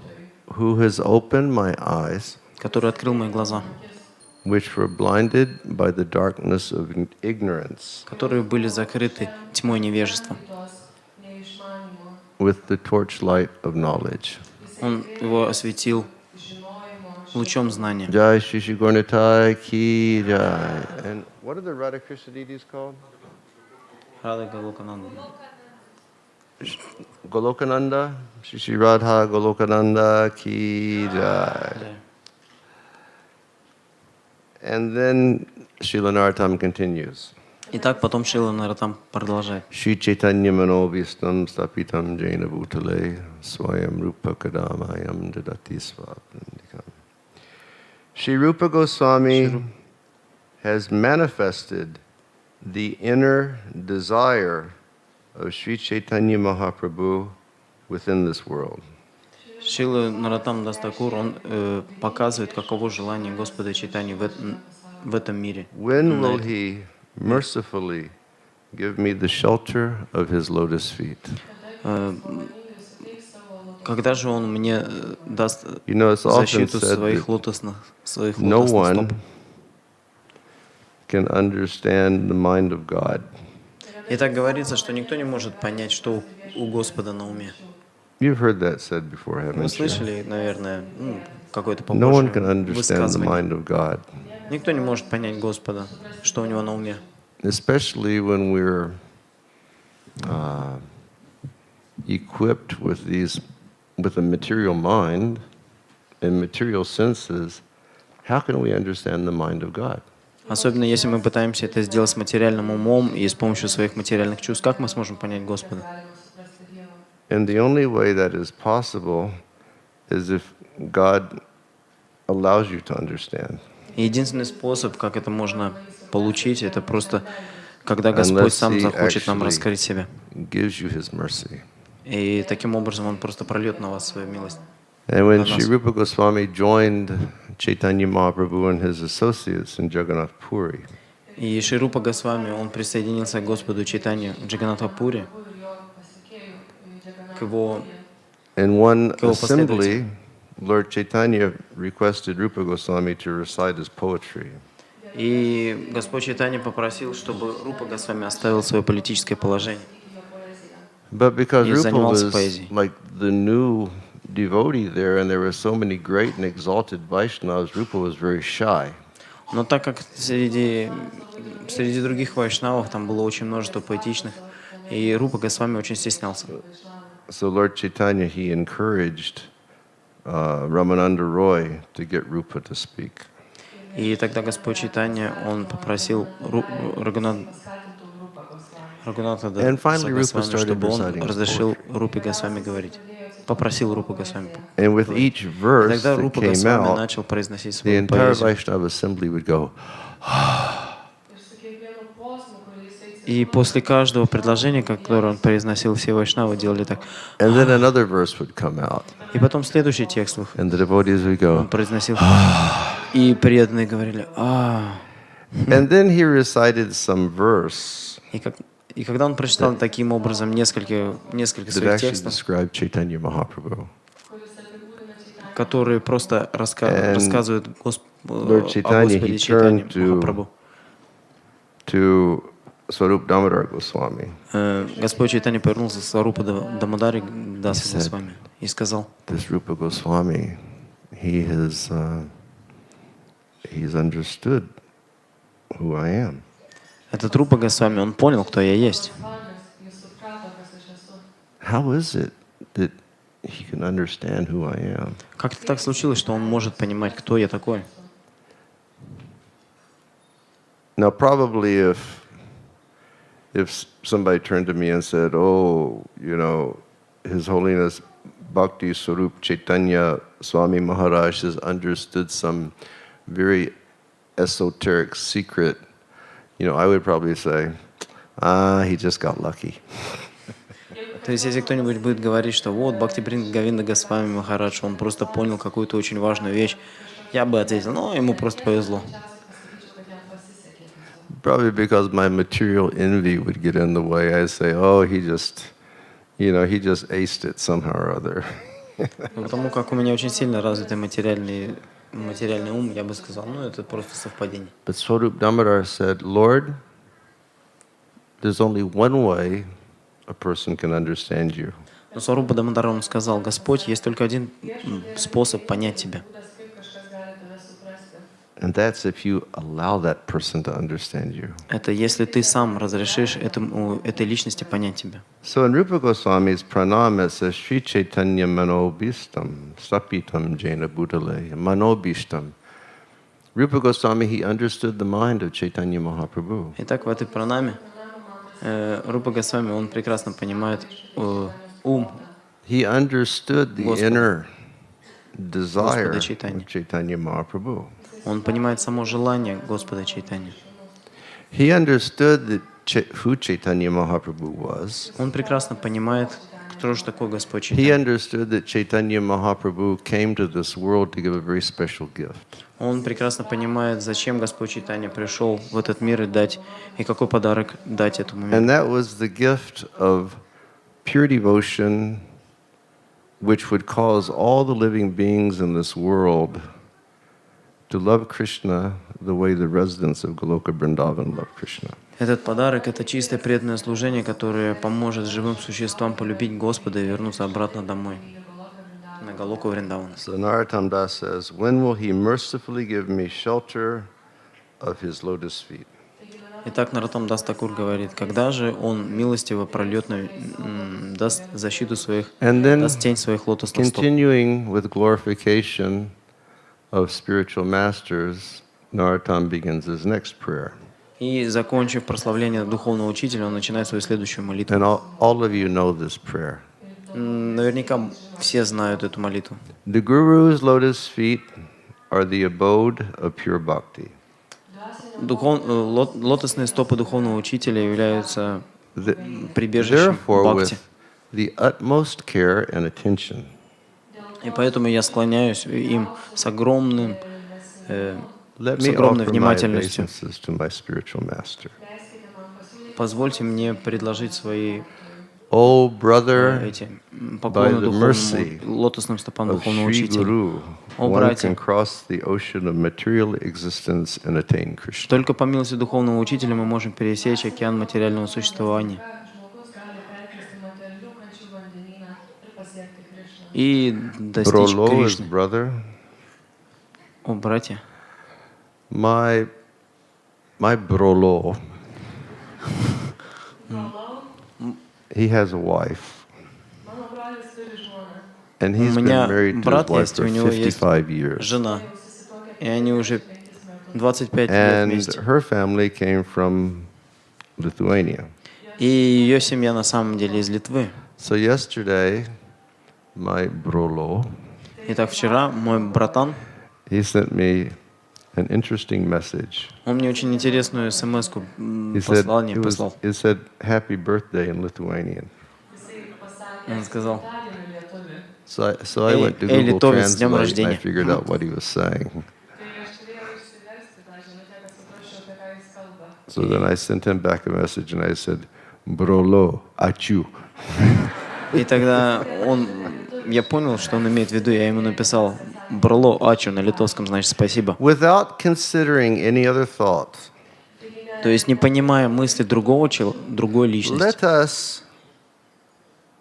Speaker 1: who has opened my eyes,
Speaker 4: который открыл мои глаза,
Speaker 1: which were blinded by the darkness of ignorance,
Speaker 4: которые были закрыты тьмой невежества.
Speaker 3: neišmanimo,
Speaker 1: with the torchlight of knowledge.
Speaker 4: Он его осветил лучом знания.
Speaker 1: Jai Shri Shri Gaurnitai Ki Jai. And what are the Radha Krishna deities called?
Speaker 4: Рада Галокананда.
Speaker 1: Golokananda, Shri Shri Radha Golokananda Ki Jai. And then Srila Narottam continues.
Speaker 4: Итак, потом Шила Нароттам продолжает.
Speaker 1: Shri Chaitanya Manovistam Stapitam Jaina Bhutale Swayam Rupa Kadamayam Dadati Swapandikam. Shri Rupa Goswami has manifested the inner desire of Shri Chaitanya Mahaprabhu within this world.
Speaker 4: Шила Нароттам Дас Такур, он показывает, каково желание Господа Чайтаньи в этом мире.
Speaker 1: When will he mercifully give me the shelter of his lotus feet?
Speaker 4: Когда же он мне даст
Speaker 1: You know, it's often
Speaker 4: защиту
Speaker 1: said
Speaker 4: своих
Speaker 1: that
Speaker 4: лотосных
Speaker 1: no
Speaker 4: стоп?
Speaker 1: one can understand the mind of God.
Speaker 4: И так говорится, что никто не может понять, что у Господа на уме.
Speaker 1: You've heard that said before,
Speaker 4: Вы
Speaker 1: haven't you?
Speaker 4: слышали, наверное, какое-то
Speaker 1: No one can
Speaker 4: похожее
Speaker 1: understand the
Speaker 4: высказывание.
Speaker 1: mind of God,
Speaker 4: Никто не может понять Господа, что у Него на уме.
Speaker 1: especially when we're equipped with a material mind and material senses. How can we understand the mind of God?
Speaker 4: Особенно если мы пытаемся это сделать с материальным умом и с помощью своих материальных чувств, как мы сможем понять Господа?
Speaker 3: galima suprasti Dievą.
Speaker 1: And the only way that is possible is if God allows you to understand.
Speaker 4: И единственный способ, как это можно получить, это просто, когда Господь
Speaker 1: Unless
Speaker 4: сам
Speaker 1: He
Speaker 4: захочет нам
Speaker 1: actually
Speaker 4: раскрыть себя.
Speaker 1: gives you His mercy.
Speaker 4: И таким образом Он просто прольет на вас свою милость.
Speaker 1: And when
Speaker 4: On us.
Speaker 1: Sri Rupa Goswami joined Chaitanya Mahaprabhu and his associates in Jagannath Puri,
Speaker 4: И Шри Рупа Госвами, он присоединился к Господу Чайтанье в Джаганатхапуре,
Speaker 3: Ir jo pasekėjų
Speaker 4: к его
Speaker 1: in one
Speaker 4: Go
Speaker 1: assembly, Lord Chaitanya requested Rupa Goswami to recite his poetry.
Speaker 4: И Господь Чайтанья попросил, чтобы Рупа Госвами оставил свое политическое положение
Speaker 1: But because
Speaker 4: и
Speaker 1: Rupa
Speaker 4: занимался
Speaker 1: was
Speaker 4: поэзией.
Speaker 1: like the new devotee there, and there were so many great and exalted Vaishnavas, Rupa was very shy.
Speaker 4: Но так как среди других вайшнавов там было очень множество поэтичных, и Рупа Госвами очень стеснялся.
Speaker 1: So Lord Chaitanya, he encouraged Ramananda Roy to get Rupa to speak.
Speaker 4: И тогда Господь Чайтанья, он попросил Рагунатха
Speaker 1: And finally, Rupa
Speaker 4: Госвами,
Speaker 1: started
Speaker 4: чтобы он
Speaker 1: reciting his
Speaker 4: разрешил
Speaker 1: poetry.
Speaker 4: Рупе Госвами говорить. Попросил Рупу Госвами
Speaker 1: And with
Speaker 4: говорить.
Speaker 1: each
Speaker 4: И
Speaker 1: verse
Speaker 4: тогда
Speaker 1: that
Speaker 4: Рупа
Speaker 1: came
Speaker 4: Госвами
Speaker 1: out,
Speaker 4: начал произносить
Speaker 1: the
Speaker 4: свою
Speaker 1: entire
Speaker 4: поэзию.
Speaker 1: Vaishnava assembly would go,
Speaker 4: И после каждого предложения, которое он произносил, все вайшнавы делали так.
Speaker 1: and then another verse would come out,
Speaker 4: И потом следующий текст выходит.
Speaker 1: and the devotees would
Speaker 4: Он
Speaker 1: go,
Speaker 4: произносил. И преданные говорили.
Speaker 1: and then he recited some verse
Speaker 4: И когда он прочитал таким образом несколько
Speaker 1: that
Speaker 4: своих
Speaker 1: actually
Speaker 4: текстов,
Speaker 1: described Chaitanya Mahaprabhu.
Speaker 4: которые просто рассказывают
Speaker 1: Lord
Speaker 4: о
Speaker 1: Chaitanya,
Speaker 4: Господе
Speaker 1: he
Speaker 4: Чайтанье
Speaker 1: turned
Speaker 4: Махапрабху.
Speaker 1: to Swarup Damodar Goswami.
Speaker 4: Господь Чайтанья повернулся к Сварупа Дамодари Дасу Госвами и сказал:
Speaker 1: This Rupa Goswami, he's understood who I am.
Speaker 4: Этот Рупа Госвами, он понял, кто я есть.
Speaker 1: How is it that he can understand who I am?
Speaker 4: Как-то так случилось, что он может понимать, кто я такой.
Speaker 1: Now, probably if somebody turned to me and said, "Oh, you know, His Holiness Bhakti Swarup Chaitanya Swami Maharaj has understood some very esoteric secret," I would probably say, he just got lucky.
Speaker 4: То есть, если кто-нибудь будет говорить, что вот Бхакти Бринга Говинда Госвами Махарадж, он просто понял какую-то очень важную вещь, я бы ответил: ему просто повезло.
Speaker 1: Probably because my material envy would get in the way. I'd say, he just aced it somehow or other.
Speaker 4: Потому как у меня очень сильно развитый материальный ум, я бы сказал, это просто совпадение.
Speaker 1: But Swarup Damodar said, Lord, there's only one way a person can understand you.
Speaker 4: Но Сварупа Дамодар, он сказал: Господь, есть только один способ понять тебя.
Speaker 1: And that's if you allow that person to understand you.
Speaker 4: Это если ты сам разрешишь этой личности понять тебя.
Speaker 1: So in Rupa Goswami's pranam it says, Sri Chaitanya Manobishtam, Sapitam Jaina Bhutale, Manobishtam. Rupa Goswami, he understood the mind of Chaitanya Mahaprabhu.
Speaker 4: Итак, в этой пранаме Рупа Госвами, он прекрасно понимает ум.
Speaker 1: He understood the inner desire
Speaker 4: Господа
Speaker 1: of
Speaker 4: Чайтаньи.
Speaker 1: Chaitanya Mahaprabhu.
Speaker 4: Он понимает само желание Господа Чайтаньи.
Speaker 1: He understood who Chaitanya Mahaprabhu was.
Speaker 4: Он прекрасно понимает, кто же такой Господь
Speaker 1: He
Speaker 4: Чайтанья.
Speaker 1: understood that Chaitanya Mahaprabhu came to this world to give a very special gift.
Speaker 4: Он прекрасно понимает, зачем Господь Чайтанья пришел в этот мир и какой подарок дать этому
Speaker 1: And
Speaker 4: миру.
Speaker 1: that was the gift of pure devotion, which would cause all the living beings in this world to love Krishna the way the residents of Goloka Vrindavan love Krishna.
Speaker 4: Этот подарок — это чистое преданное служение, которое поможет живым существам полюбить Господа и вернуться обратно домой, на Галоку Вриндавана.
Speaker 1: So Narottam Das says, when will he mercifully give me shelter of his lotus feet?
Speaker 4: Итак, Нароттам Дас Такур говорит: когда же он милостиво прольет, даст защиту своих, даст тень своих лотосных стоп.
Speaker 1: Continuing with glorification of spiritual masters, Narottam begins his next prayer.
Speaker 4: И, закончив прославление духовного учителя, он начинает свою следующую молитву.
Speaker 1: And all of you know this prayer.
Speaker 4: Наверняка все знают эту молитву.
Speaker 1: The Guru's lotus feet are the abode of pure bhakti.
Speaker 4: Лотосные стопы духовного учителя являются прибежищем
Speaker 1: Therefore,
Speaker 4: бхакти.
Speaker 1: with the utmost care and attention,
Speaker 4: И поэтому я склоняюсь им с огромной
Speaker 1: let me offer my
Speaker 4: внимательностью.
Speaker 1: obeisances to my spiritual master.
Speaker 4: Позвольте мне предложить свои
Speaker 1: Oh, brother,
Speaker 4: эти
Speaker 1: by
Speaker 4: поклоны
Speaker 1: the mercy
Speaker 4: духовному, лотосным стопам
Speaker 1: of
Speaker 4: духовного
Speaker 1: Sri
Speaker 4: учителя.
Speaker 1: Guru,
Speaker 4: О,
Speaker 1: one
Speaker 4: братья,
Speaker 1: can cross the ocean of material existence and attain Krishna.
Speaker 4: только по милости духовного учителя мы можем пересечь океан материального существования
Speaker 3: Žmogus gali perkristi materialių kančių vandenyną ir pasiekti Krišną.
Speaker 4: и достичь
Speaker 1: Brolo is
Speaker 4: Кришны.
Speaker 1: brother.
Speaker 4: О, братья,
Speaker 1: My Brolo, he has a wife,
Speaker 3: Mano brolis turi žmoną.
Speaker 1: and
Speaker 4: у
Speaker 1: he's been
Speaker 4: меня
Speaker 1: married to his
Speaker 4: брат
Speaker 1: wife
Speaker 4: есть,
Speaker 1: for
Speaker 4: у него есть
Speaker 1: 55 years.
Speaker 4: жена,
Speaker 3: Jau susituokę
Speaker 4: и они уже
Speaker 3: 5 metus.
Speaker 4: 25 лет
Speaker 1: And
Speaker 4: вместе.
Speaker 1: her family came from Lithuania.
Speaker 4: И ее семья на самом деле из Литвы.
Speaker 1: So yesterday, my Brolo,
Speaker 4: Итак, вчера мой братан,
Speaker 1: he sent me an interesting message.
Speaker 4: он мне очень интересную смс-ку,
Speaker 1: He
Speaker 4: послание послал.
Speaker 1: said happy birthday in Lithuanian.
Speaker 3: Jisai pasakė,
Speaker 4: Он сказал,
Speaker 3: gimtadienį lietuvių.
Speaker 1: So I went to
Speaker 4: Эй,
Speaker 1: Google
Speaker 4: литовец, с днем
Speaker 1: Translate and I
Speaker 4: рождения.
Speaker 1: figured out what he was saying.
Speaker 3: Tai aš turėjau išsiversti tą žinutę, kad suprasčiau, apie ką jis kalba.
Speaker 1: So then I sent him back a message and I said, Brolo, achu.
Speaker 4: И тогда я понял, что он имеет в виду, я ему написал «Брло ачу» на литовском, значит «спасибо».
Speaker 1: Without considering any other thought,
Speaker 4: То есть не понимая мысли другой личности.
Speaker 1: let us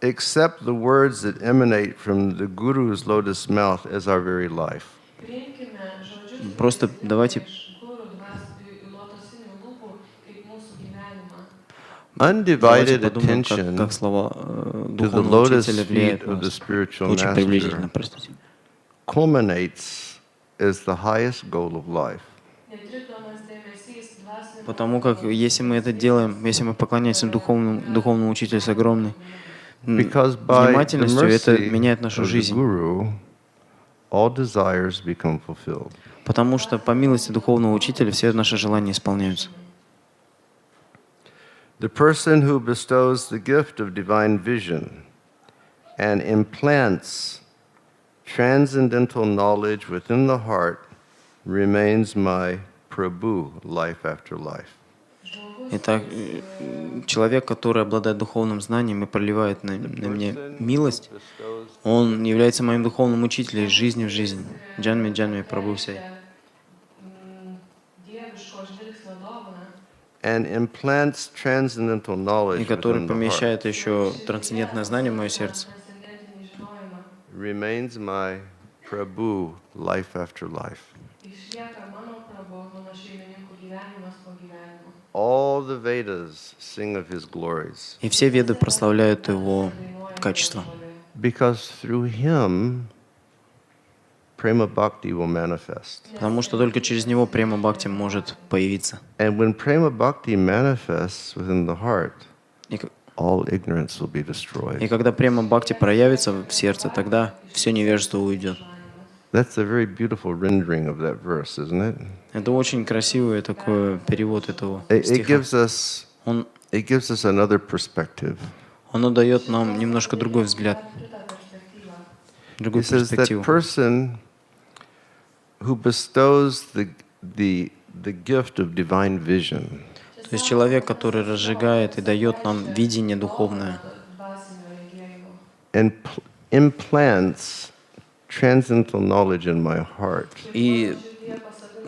Speaker 1: accept the words that emanate from the Guru's lotus mouth as our very life.
Speaker 3: Priimkime žodžius
Speaker 4: Просто давайте
Speaker 3: iš guru lotosinių lūpų kaip mūsų gyvenimą.
Speaker 1: Undivided
Speaker 4: подумаем,
Speaker 1: attention
Speaker 4: как слова
Speaker 1: to the
Speaker 4: духовного
Speaker 1: lotus
Speaker 4: учителя
Speaker 1: feet
Speaker 4: влияют на
Speaker 1: of the
Speaker 4: нас.
Speaker 1: spiritual
Speaker 4: Очень приблизительно,
Speaker 1: master
Speaker 4: простите.
Speaker 1: culminates as the highest goal of life.
Speaker 3: Netrikdomas dėmesys dvasiniam
Speaker 4: Потому как если мы это делаем, если мы поклоняемся духовному учителю с огромной
Speaker 1: Because by the
Speaker 4: внимательностью, это
Speaker 1: mercy
Speaker 4: меняет нашу
Speaker 1: of the
Speaker 4: жизнь.
Speaker 1: Guru, all desires become fulfilled.
Speaker 4: Потому что по милости духовного учителя все наши желания исполняются.
Speaker 1: The person who bestows the gift of divine vision and implants transcendental knowledge within the heart remains my Prabhu life after life.
Speaker 4: Итак, человек, который обладает духовным знанием и проливает на меня милость, он является моим духовным учителем из жизни в жизнь. Джанми, Джанми, Прабху сей.
Speaker 3: dieviško žvilgsnio dovaną.
Speaker 1: And implants transcendental knowledge
Speaker 4: И который
Speaker 1: within the heart
Speaker 4: помещает еще трансцендентное знание в мое сердце.
Speaker 3: Transcendentinį žinojimą.
Speaker 1: remains my Prabhu life after life.
Speaker 3: Išlieka mano prabu, mano šeimininkų gyvenimas po gyvenimo.
Speaker 1: All the Vedas sing of his glories
Speaker 4: И все веды прославляют его качества.
Speaker 1: because through him Prema Bhakti will manifest.
Speaker 4: Потому что только через него према бхакти может появиться.
Speaker 1: And when Prema Bhakti manifests within the heart,
Speaker 4: И, к-
Speaker 1: all ignorance will be
Speaker 4: и
Speaker 1: destroyed.
Speaker 4: когда према бхакти проявится в сердце, тогда все невежество уйдет.
Speaker 1: That's a very beautiful rendering of that verse, isn't it?
Speaker 4: Это очень красивый такой перевод этого
Speaker 1: It
Speaker 4: стиха.
Speaker 1: gives us another perspective.
Speaker 4: Оно дает нам немножко другой взгляд,
Speaker 3: Kitą perspektyvą.
Speaker 4: другую
Speaker 1: It says that
Speaker 4: перспективу.
Speaker 1: person who bestows the gift of divine vision
Speaker 4: То есть человек, который разжигает и дает нам видение духовное
Speaker 3: Dvasinio regėjimo.
Speaker 1: and implants transcendental knowledge in my heart,
Speaker 4: и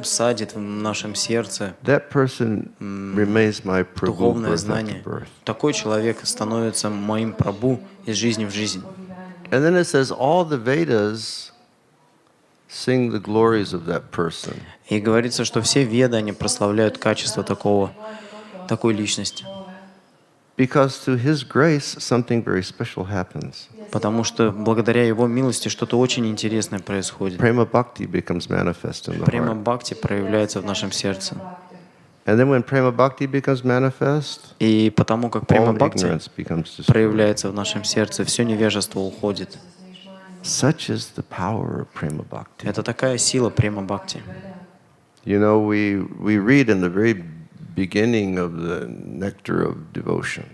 Speaker 4: садит в нашем сердце
Speaker 1: that person remains my Prabhu
Speaker 4: духовное
Speaker 1: birth after
Speaker 4: знание.
Speaker 1: birth.
Speaker 4: Такой человек становится моим прабу из жизни в жизнь.
Speaker 1: And then it says all the Vedas sing the glories of that person.
Speaker 4: И говорится, что все веды, они прославляют качество такой личности.
Speaker 1: Because through His grace, something very special happens.
Speaker 4: Потому что благодаря Его милости что-то очень интересное происходит.
Speaker 1: Prema Bhakti becomes manifest in the
Speaker 4: Према
Speaker 1: heart.
Speaker 4: бхакти проявляется в нашем сердце.
Speaker 1: And then when Prema Bhakti becomes manifest,
Speaker 4: И потому как према
Speaker 1: all
Speaker 4: бхакти
Speaker 1: ignorance becomes destroyed.
Speaker 4: проявляется в нашем сердце, все невежество уходит.
Speaker 1: Such is the power of Prema Bhakti.
Speaker 4: Это такая сила према бхакти.
Speaker 1: You know, we read in the very beginning of the Nectar of Devotion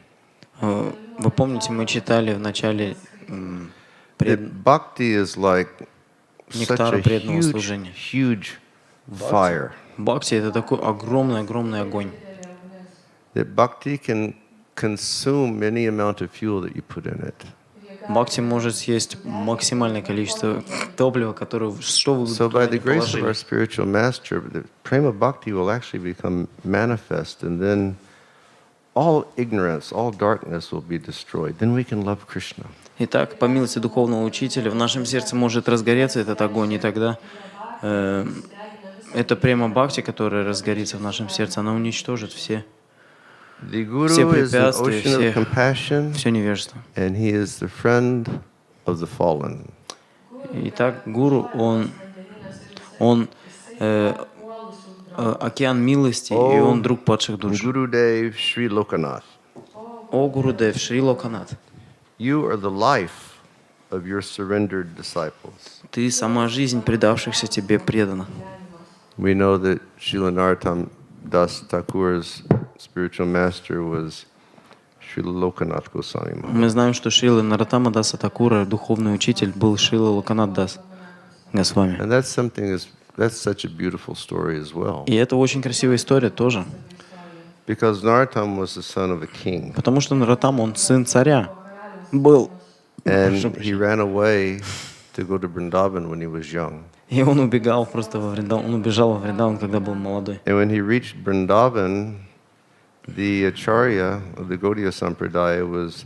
Speaker 4: Вы помните, мы читали в начале
Speaker 1: that Bhakti is like such
Speaker 4: Нектара
Speaker 1: a
Speaker 4: преданного служения.
Speaker 1: huge fire.
Speaker 4: Бхакти — это такой огромный огонь.
Speaker 1: That Bhakti can consume any amount of fuel that you put in it.
Speaker 4: Бхакти может съесть максимальное количество топлива, которое что вы
Speaker 1: So
Speaker 4: туда
Speaker 1: by
Speaker 4: не
Speaker 1: the grace of our
Speaker 4: положили.
Speaker 1: spiritual master, the prema bhakti will actually become manifest, and then all ignorance, all darkness will be destroyed. Then we can love Krishna.
Speaker 4: Итак, по милости духовного учителя в нашем сердце может разгореться этот огонь, и тогда эта према бхакти, которая разгорится в нашем сердце, она уничтожит все
Speaker 1: The Guru is an
Speaker 4: препятствия,
Speaker 1: ocean of compassion,
Speaker 4: все невежество.
Speaker 1: and he is the friend of the fallen.
Speaker 4: Итак, гуру, он океан милости, и он друг падших душ.
Speaker 1: Gurudev Sri Lokanath,
Speaker 4: О, Гурудев, Шри Локанат,
Speaker 1: you are the life of your surrendered disciples.
Speaker 4: ты сама жизнь предавшихся тебе предана.
Speaker 1: We know that Srila Narottam Das Thakur's spiritual master was Srila Lokanath Goswami Maharaj.
Speaker 4: Мы знаем, что Шрила Нароттама Даса Такура, духовный учитель, был Шрила Локанат Дас Госвами.
Speaker 1: And that's such a beautiful story as well.
Speaker 4: И это очень красивая история тоже.
Speaker 1: Because Narottam was the son of a king.
Speaker 4: Потому что Нароттам, он сын царя был.
Speaker 1: And he ran away to go to Vrindavan when he was young.
Speaker 4: И он убегал просто во Вриндаван. Он убежал во Вриндаван, когда был молодой.
Speaker 1: And when he reached Vrindavan, the acharya of the Gaudiya Sampradaya was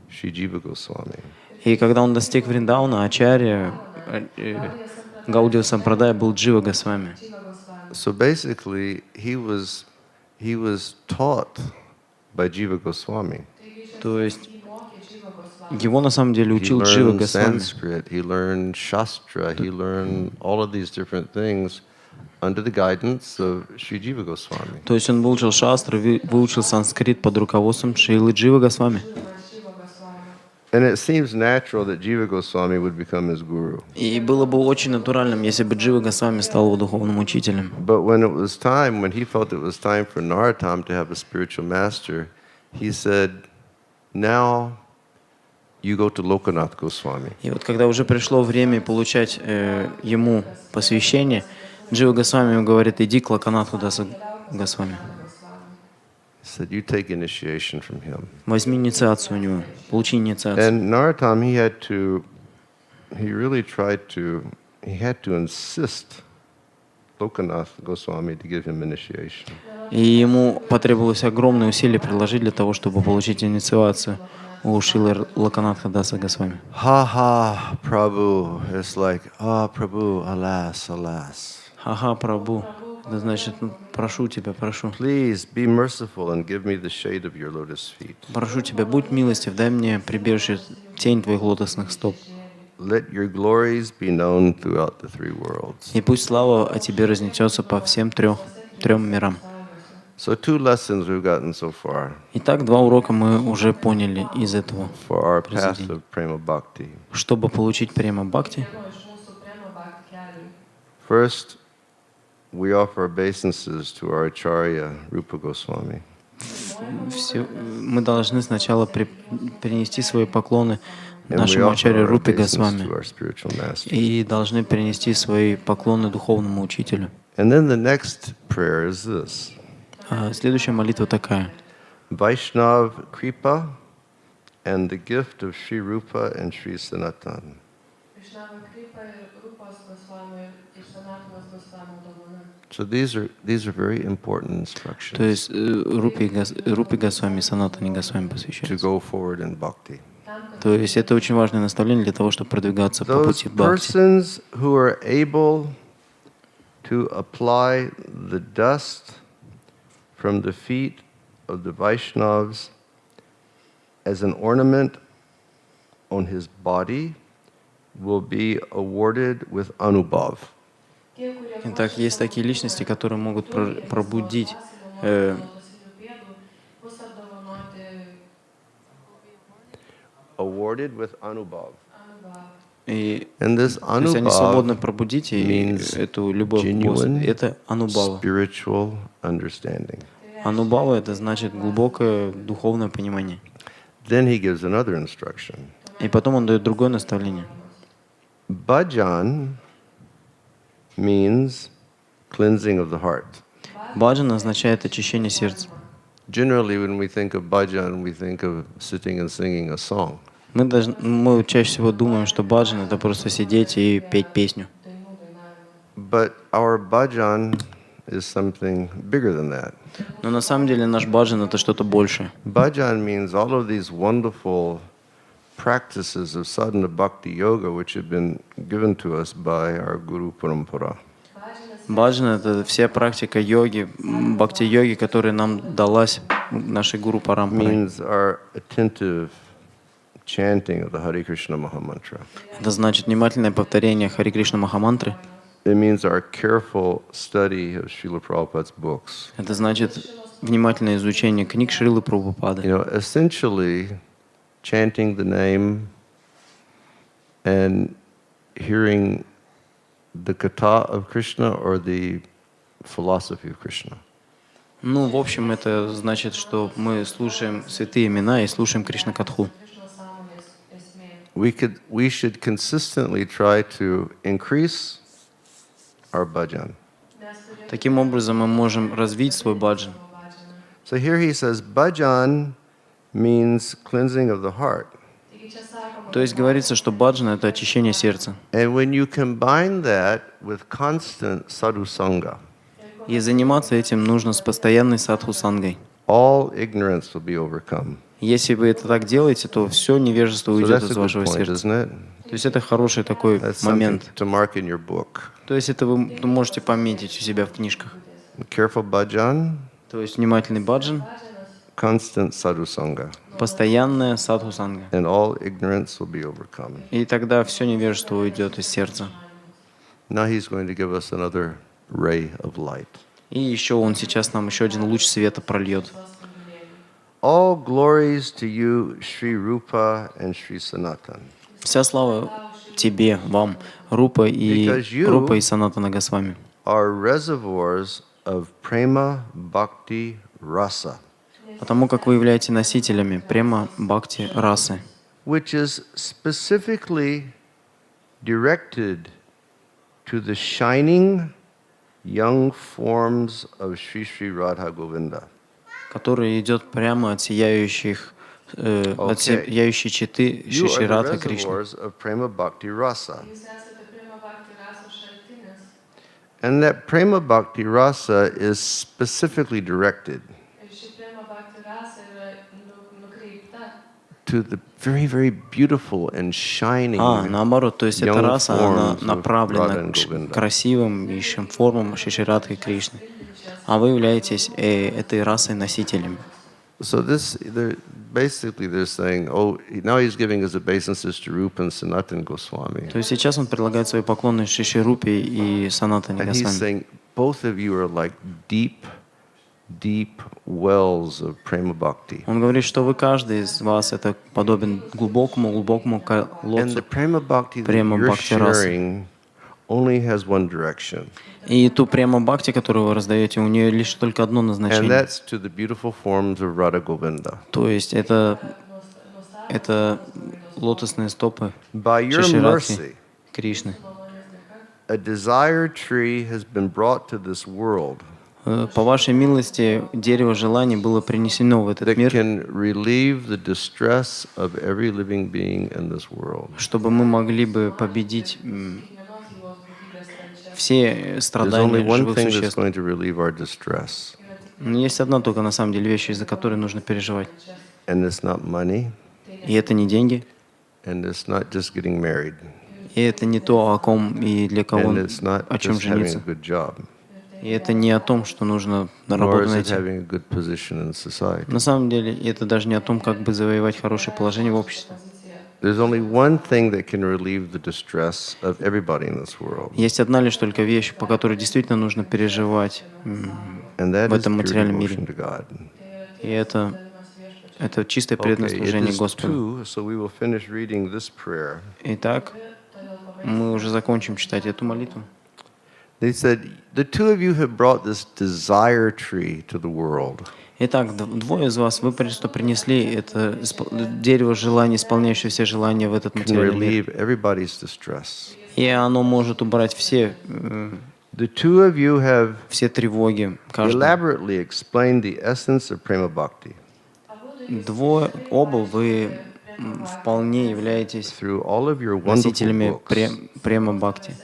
Speaker 1: Sri Jiva Goswami.
Speaker 4: И когда он достиг Вриндавана, ачарья Гаудия Сампрадая был Джива Госвами.
Speaker 1: So basically, he was taught by Jiva Goswami.
Speaker 4: То есть его на самом деле
Speaker 1: He
Speaker 4: учил Джива
Speaker 1: learned
Speaker 4: Госвами.
Speaker 1: Sanskrit, he learned Shastra, he learned all of these different things under the guidance of Sri Jiva Goswami.
Speaker 4: То есть он выучил шастры, выучил санскрит под руководством Шрилы Джива Госвами.
Speaker 1: And it seems natural that Jiva Goswami would become his guru.
Speaker 4: И было бы очень натуральным, если бы Джива Госвами стал его духовным учителем.
Speaker 1: But when he felt it was time for Narottam to have a spiritual master, he said, now you go to Lokanath Goswami.
Speaker 4: И вот когда уже пришло время получать ему посвящение, Джива Госвами ему говорит: иди к Локанатху Даса Госвами.
Speaker 1: He said, you take initiation from him.
Speaker 4: Возьми инициацию у него, получи инициацию.
Speaker 1: And Narottam, he had to insist Lokanath Goswami to give him initiation.
Speaker 4: И ему потребовалось огромные усилия приложить для того, чтобы получить инициацию у Шрилы Локанатха Даса Госвами.
Speaker 1: Ha, Prabhu. It's like, Prabhu, alas, alas.
Speaker 4: Ха-ха, Прабху. Это значит, прошу тебя, прошу.
Speaker 1: Please be merciful and give me the shade of your lotus feet.
Speaker 4: Прошу тебя, будь милостив, дай мне прибежище, тень твоих лотосных стоп.
Speaker 1: Let your glories be known throughout the three worlds.
Speaker 4: И пусть слава о тебе разнесется по всем трем мирам.
Speaker 1: So 2 lessons we've gotten so far
Speaker 4: Итак, 2 урока мы уже поняли из этого
Speaker 1: for our path
Speaker 4: произведения.
Speaker 1: of prema bhakti.
Speaker 4: Чтобы получить према бхакти,
Speaker 1: First, we offer obeisances to our acharya, Rupa Goswami.
Speaker 4: мы должны сначала принести свои поклоны
Speaker 1: And we
Speaker 4: нашему
Speaker 1: offer
Speaker 4: ачарье
Speaker 1: our
Speaker 4: Рупе
Speaker 1: obeisances
Speaker 4: Госвами
Speaker 1: to our spiritual master.
Speaker 4: и должны принести свои поклоны духовному учителю.
Speaker 1: And then the next prayer is this.
Speaker 4: Следующая молитва такая.
Speaker 1: Vaishnava Kripa and the gift of Sri Rupa and Sri Sanatan. So these are very important instructions
Speaker 4: То есть Рупе Госвами, Санатани Госвами
Speaker 1: to
Speaker 4: посвящаются.
Speaker 1: go forward in bhakti.
Speaker 4: То есть это очень важное наставление для того, чтобы продвигаться по
Speaker 1: Those
Speaker 4: пути бхакти.
Speaker 1: persons who are able to apply the dust from the feet of the Vaishnavas as an ornament on his body will be awarded with anubhav.
Speaker 4: Итак, есть такие личности, которые могут пробудить
Speaker 1: Awarded with anubhav.
Speaker 4: и
Speaker 1: And this
Speaker 4: то есть они свободно
Speaker 1: anubhav
Speaker 4: пробудите
Speaker 1: means
Speaker 4: эту любовь к
Speaker 1: genuine
Speaker 4: Господу. Это анубава.
Speaker 1: spiritual understanding.
Speaker 4: Анубава — это значит глубокое духовное понимание.
Speaker 1: Then he gives another instruction.
Speaker 4: И потом он дает другое наставление.
Speaker 1: Bhajan means cleansing of the heart.
Speaker 4: Баджан означает очищение сердца.
Speaker 1: Generally, when we think of bhajan, we think of sitting and singing a song.
Speaker 4: Мы чаще всего думаем, что баджан — это просто сидеть и петь песню.
Speaker 1: But our bhajan is something bigger than that.
Speaker 4: Но на самом деле наш баджан — это что-то большее.
Speaker 1: Bhajan means all of these wonderful practices of sadhana bhakti yoga which have been given to us by our Guru Parampara.
Speaker 4: Баджан — это вся практика йоги, бхакти-йоги, которая нам далась нашей гуру Парампарой.
Speaker 1: Means our attentive chanting of the Hare Krishna Mahamantra.
Speaker 4: Это значит внимательное повторение Харе Кришна Махамантры.
Speaker 1: It means our careful study of Srila Prabhupada's books.
Speaker 4: Это значит внимательное изучение книг Шрилы Прабхупады.
Speaker 1: Essentially, chanting the name and hearing the katha of Krishna or the philosophy of Krishna.
Speaker 4: Ну, в общем, это значит, что мы слушаем святые имена и слушаем Кришна-катху.
Speaker 1: We should consistently try to increase our bhajan.
Speaker 4: Таким образом, мы можем развить свой баджан.
Speaker 1: So here he says, bhajan means cleansing of the heart.
Speaker 4: То есть говорится, что баджан — это очищение сердца.
Speaker 1: And when you combine that with constant sadhu sangha,
Speaker 4: И заниматься этим нужно с постоянной садху-сангой.
Speaker 1: all ignorance will be overcome.
Speaker 4: Если вы это так делаете, то все невежество
Speaker 1: So
Speaker 4: уйдет
Speaker 1: that's a
Speaker 4: из
Speaker 1: good
Speaker 4: вашего
Speaker 1: point,
Speaker 4: сердца.
Speaker 1: isn't it?
Speaker 4: То есть это хороший такой
Speaker 1: That's something
Speaker 4: момент.
Speaker 1: to mark in your book.
Speaker 4: То есть это вы можете пометить у себя в книжках.
Speaker 1: Careful bhajan,
Speaker 4: То есть внимательный баджан,
Speaker 1: constant sadhu sangha,
Speaker 4: постоянная садху-санга.
Speaker 1: and all ignorance will be overcome.
Speaker 4: И тогда все невежество уйдет из сердца.
Speaker 1: Now he's going to give us another ray of light.
Speaker 4: И еще он сейчас нам еще один луч света прольет.
Speaker 1: All glories to you, Sri Rupa and Sri Sanatan.
Speaker 4: Вся слава тебе, вам, Рупа и Санатана Госвами.
Speaker 1: Are reservoirs of prema bhakti rasa,
Speaker 4: Потому как вы являетесь носителями према бхакти расы,
Speaker 1: which is specifically directed to the shining young forms of Sri Sri Radha Govinda.
Speaker 4: который идет прямо от сияющей читы
Speaker 1: You
Speaker 4: Шри
Speaker 1: are the
Speaker 4: Радха Кришны.
Speaker 1: reservoirs of prema bhakti rasa. And that prema bhakti rasa is specifically directed to the very, very beautiful and shining
Speaker 4: Наоборот, то есть эта
Speaker 1: young
Speaker 4: раса, она
Speaker 1: forms of Radha
Speaker 4: направлена
Speaker 1: and
Speaker 4: к
Speaker 1: Govinda.
Speaker 4: красивым и формам Шри Радхи Кришны. А вы являетесь этой расой-носителем.
Speaker 1: So basically they're saying, oh, now he's giving us obeisances to Rupa and Sanatan Goswami.
Speaker 4: То есть сейчас он предлагает свои поклоны Шри Рупе и Санатане
Speaker 1: And he's
Speaker 4: Госвами.
Speaker 1: saying, both of you are like deep, deep wells of prema bhakti.
Speaker 4: Он говорит, что вы каждый из вас это подобен глубокому
Speaker 1: And
Speaker 4: колодцу
Speaker 1: the prema bhakti that
Speaker 4: према
Speaker 1: you're
Speaker 4: бхакти расы.
Speaker 1: sharing only has one direction.
Speaker 4: И ту према бхакти, которую вы раздаете, у нее лишь только одно
Speaker 1: And
Speaker 4: назначение.
Speaker 1: that's to the beautiful forms of Radha Govinda.
Speaker 4: То есть это лотосные стопы
Speaker 1: By your
Speaker 4: Шри Радхи
Speaker 1: mercy,
Speaker 4: Кришны.
Speaker 1: a desire tree has been brought to this world
Speaker 4: По вашей милости дерево желаний было принесено в этот
Speaker 1: that
Speaker 4: мир,
Speaker 1: can relieve the distress of every living being in this world.
Speaker 4: чтобы мы могли бы победить все
Speaker 1: There's only
Speaker 4: страдания
Speaker 1: one
Speaker 4: живых
Speaker 1: thing that's
Speaker 4: существ.
Speaker 1: going to relieve our distress,
Speaker 4: Но есть одна только на самом деле вещь, из-за которой нужно переживать.
Speaker 1: and it's not money,
Speaker 4: И это не деньги,
Speaker 1: and it's not just getting married,
Speaker 4: и это не то, о ком и для кого,
Speaker 1: and it's not
Speaker 4: о чем
Speaker 1: just having a
Speaker 4: жениться.
Speaker 1: good job,
Speaker 4: И это не о том, что нужно
Speaker 1: nor
Speaker 4: работу
Speaker 1: is it
Speaker 4: найти.
Speaker 1: having a good position in society.
Speaker 4: На самом деле, это даже не о том, как бы завоевать хорошее положение в обществе.
Speaker 1: There's only one thing that can relieve the distress of everybody in this world,
Speaker 4: Есть одна лишь только вещь, по которой действительно нужно переживать
Speaker 1: and that
Speaker 4: в
Speaker 1: is
Speaker 4: этом
Speaker 1: pure
Speaker 4: материальном
Speaker 1: devotion
Speaker 4: мире.
Speaker 1: to God.
Speaker 4: И это чистое преданное
Speaker 1: Okay, it
Speaker 4: служение
Speaker 1: is
Speaker 4: Господу.
Speaker 1: 2, so we will finish reading this prayer.
Speaker 4: Итак, мы уже закончим читать эту молитву.
Speaker 1: They said, the two of you have brought this desire tree to the world.
Speaker 4: Итак, двое из вас, вы просто принесли это дерево желаний, исполняющее все желания в этот
Speaker 1: Can
Speaker 4: материальный мир.
Speaker 1: relieve everybody's distress.
Speaker 4: И оно может убрать все
Speaker 1: The two of you have
Speaker 4: все тревоги, каждый.
Speaker 1: elaborately explained the essence of prema bhakti
Speaker 4: Оба вы вполне являетесь
Speaker 1: through all of your wonderful
Speaker 4: носителями
Speaker 1: books.
Speaker 4: према-бхакти.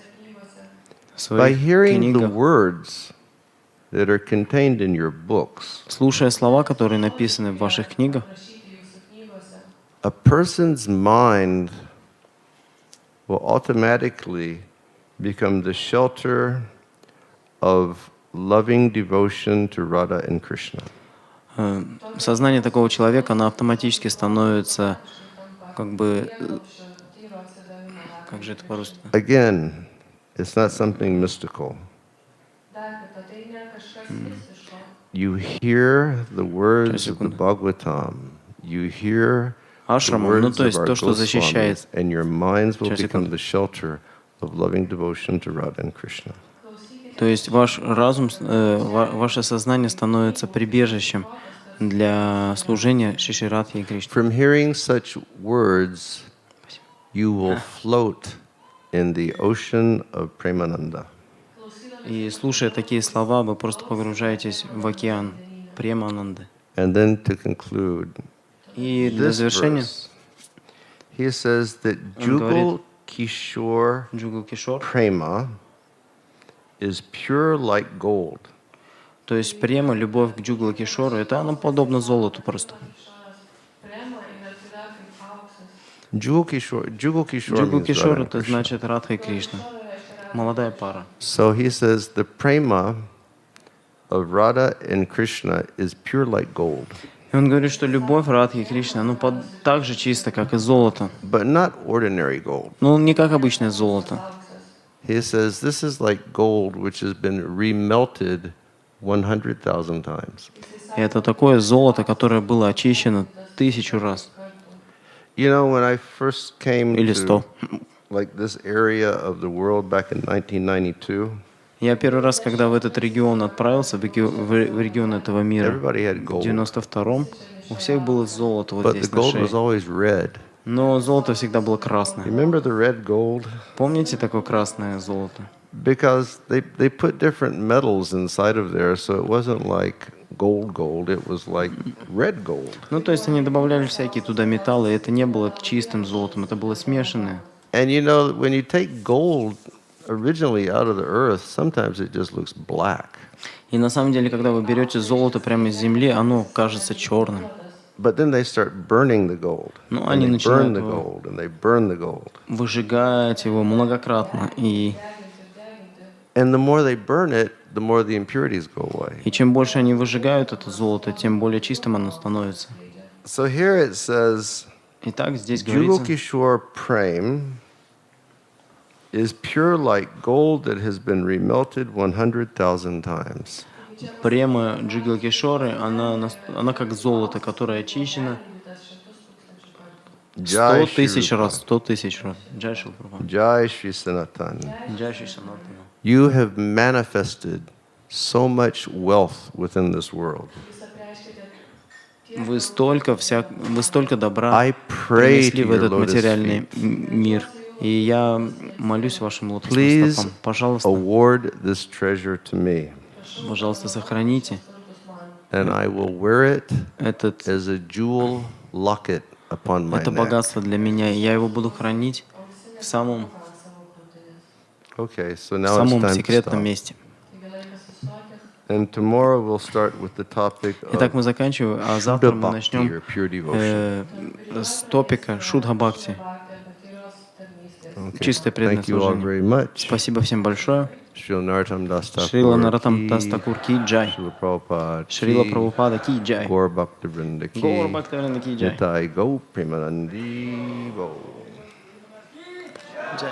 Speaker 4: В
Speaker 1: By
Speaker 4: своих
Speaker 1: hearing the
Speaker 4: книгах,
Speaker 1: words that are contained in your books,
Speaker 4: слушая слова, которые написаны в ваших книгах,
Speaker 1: a person's mind will automatically become the shelter of loving devotion to Radha and Krishna.
Speaker 4: Сознание такого человека, оно автоматически становится как бы... Как же это по-русски?
Speaker 1: Again, it's not something mystical. You hear the words of the Bhagavatam. You hear the
Speaker 4: Ашрамом,
Speaker 1: words
Speaker 4: то
Speaker 1: of
Speaker 4: есть
Speaker 1: our
Speaker 4: то, что защищает.
Speaker 1: Goswamis, and your minds will
Speaker 4: Сейчас,
Speaker 1: become
Speaker 4: секунду.
Speaker 1: the shelter of loving devotion to Radha and Krishna.
Speaker 4: То есть ваш разум, ваше сознание становится прибежищем для служения Шри Радхи и Кришне.
Speaker 1: From hearing such words, you will float in the ocean of Premananda.
Speaker 4: И слушая такие слова, вы просто погружаетесь в океан Премананды.
Speaker 1: And then to conclude,
Speaker 4: И для
Speaker 1: this
Speaker 4: завершения
Speaker 1: verse, he says that
Speaker 4: Он говорит,
Speaker 1: Jugal Kishore
Speaker 4: Джугал Кишор,
Speaker 1: Prema is pure like gold.
Speaker 4: то есть према, любовь к Джугала Кишору, это оно подобно золоту просто.
Speaker 1: Jugal Kishore
Speaker 4: Джугал
Speaker 1: means
Speaker 4: Кишор
Speaker 1: Radha and
Speaker 4: это
Speaker 1: Krishna.
Speaker 4: значит Радха и Кришна. Молодая пара.
Speaker 1: So he says the prema of Radha and Krishna is pure like gold,
Speaker 4: И он говорит, что любовь Радхи и Кришны, ну, так же чисто, как и золото.
Speaker 1: but not ordinary gold.
Speaker 4: Но не как обычное золото.
Speaker 1: He says this is like gold which has been remelted 100,000 times.
Speaker 4: И это такое золото, которое было очищено 1000 раз.
Speaker 1: You know, when I first came
Speaker 4: Или
Speaker 1: to
Speaker 4: 100.
Speaker 1: like this area of the world back in 1992,
Speaker 4: Я первый раз, когда в этот регион отправился, в регион этого мира,
Speaker 1: everybody had
Speaker 4: в
Speaker 1: gold,
Speaker 4: 92-м, у всех было золото вот
Speaker 1: but the
Speaker 4: здесь на
Speaker 1: gold
Speaker 4: шее.
Speaker 1: was always red.
Speaker 4: Но золото всегда было красное.
Speaker 1: Remember the red gold?
Speaker 4: Помните такое красное золото?
Speaker 1: Because they put different metals inside of there, so it wasn't like gold, it was like red gold.
Speaker 4: Ну, то есть они добавляли всякие туда металлы, и это не было чистым золотом, это было смешанное.
Speaker 1: And you know, when you take gold originally out of the earth, sometimes it just looks black.
Speaker 4: И на самом деле, когда вы берете золото прямо из земли, оно кажется черным.
Speaker 1: But then they start burning the gold.
Speaker 4: Ну,
Speaker 1: And
Speaker 4: они
Speaker 1: they burn
Speaker 4: начинают
Speaker 1: the
Speaker 4: его
Speaker 1: gold, and they burn the gold.
Speaker 4: выжигать его многократно.
Speaker 1: And the more they burn it, the more the impurities go away.
Speaker 4: И чем больше они выжигают это золото, тем более чистым оно становится.
Speaker 1: So here it says,
Speaker 4: Итак, здесь
Speaker 1: Jugal
Speaker 4: говорится,
Speaker 1: Kishore Prem is pure like gold that has been remelted 100,000 times.
Speaker 4: према Джигал Кишоры, она как золото, которое очищено 100 тысяч раз, 100 тысяч раз. Джай Шри Прабхупада.
Speaker 1: Jai Shri Sanatan.
Speaker 4: Джай Шри Санатана.
Speaker 1: You have manifested so much wealth within this world.
Speaker 4: Вы столько добра
Speaker 1: I pray
Speaker 4: принесли
Speaker 1: to
Speaker 4: в
Speaker 1: your
Speaker 4: этот
Speaker 1: lotus
Speaker 4: материальный
Speaker 1: feet.
Speaker 4: мир. И я молюсь вашим лотосным
Speaker 1: Please
Speaker 4: стопам. Пожалуйста,
Speaker 1: award this treasure to me,
Speaker 4: пожалуйста, сохраните
Speaker 1: and I will wear it
Speaker 4: этот,
Speaker 1: as a jewel locket upon my
Speaker 4: это
Speaker 1: neck.
Speaker 4: богатство для меня. И я его буду хранить в самом
Speaker 1: Okay, so now it's time to
Speaker 4: секретном
Speaker 1: stop.
Speaker 4: месте.
Speaker 1: And tomorrow we'll start with the topic
Speaker 4: Итак, мы
Speaker 1: of
Speaker 4: заканчиваем, а завтра мы
Speaker 1: Bhakti
Speaker 4: начнем
Speaker 1: or pure devotion.
Speaker 4: с топика Шудха Бхакти.
Speaker 1: Okay.
Speaker 4: Чистое преданное
Speaker 1: Thank you all
Speaker 4: служение.
Speaker 1: very much.
Speaker 4: Спасибо всем большое.
Speaker 1: Шрила Наратам Дас
Speaker 4: Шрила
Speaker 1: Тхакур
Speaker 4: Наратам
Speaker 1: ки,
Speaker 4: Дас Такур ки джай.
Speaker 1: Шрила Прабхупада
Speaker 4: Шрила
Speaker 1: ки,
Speaker 4: Прабхупада ки джай.
Speaker 1: Gaur Bhaktivinoda ки,
Speaker 4: Гаур Бхактивинода ки джай.
Speaker 1: Nitai Gau Premanandi Vo.
Speaker 4: Джай.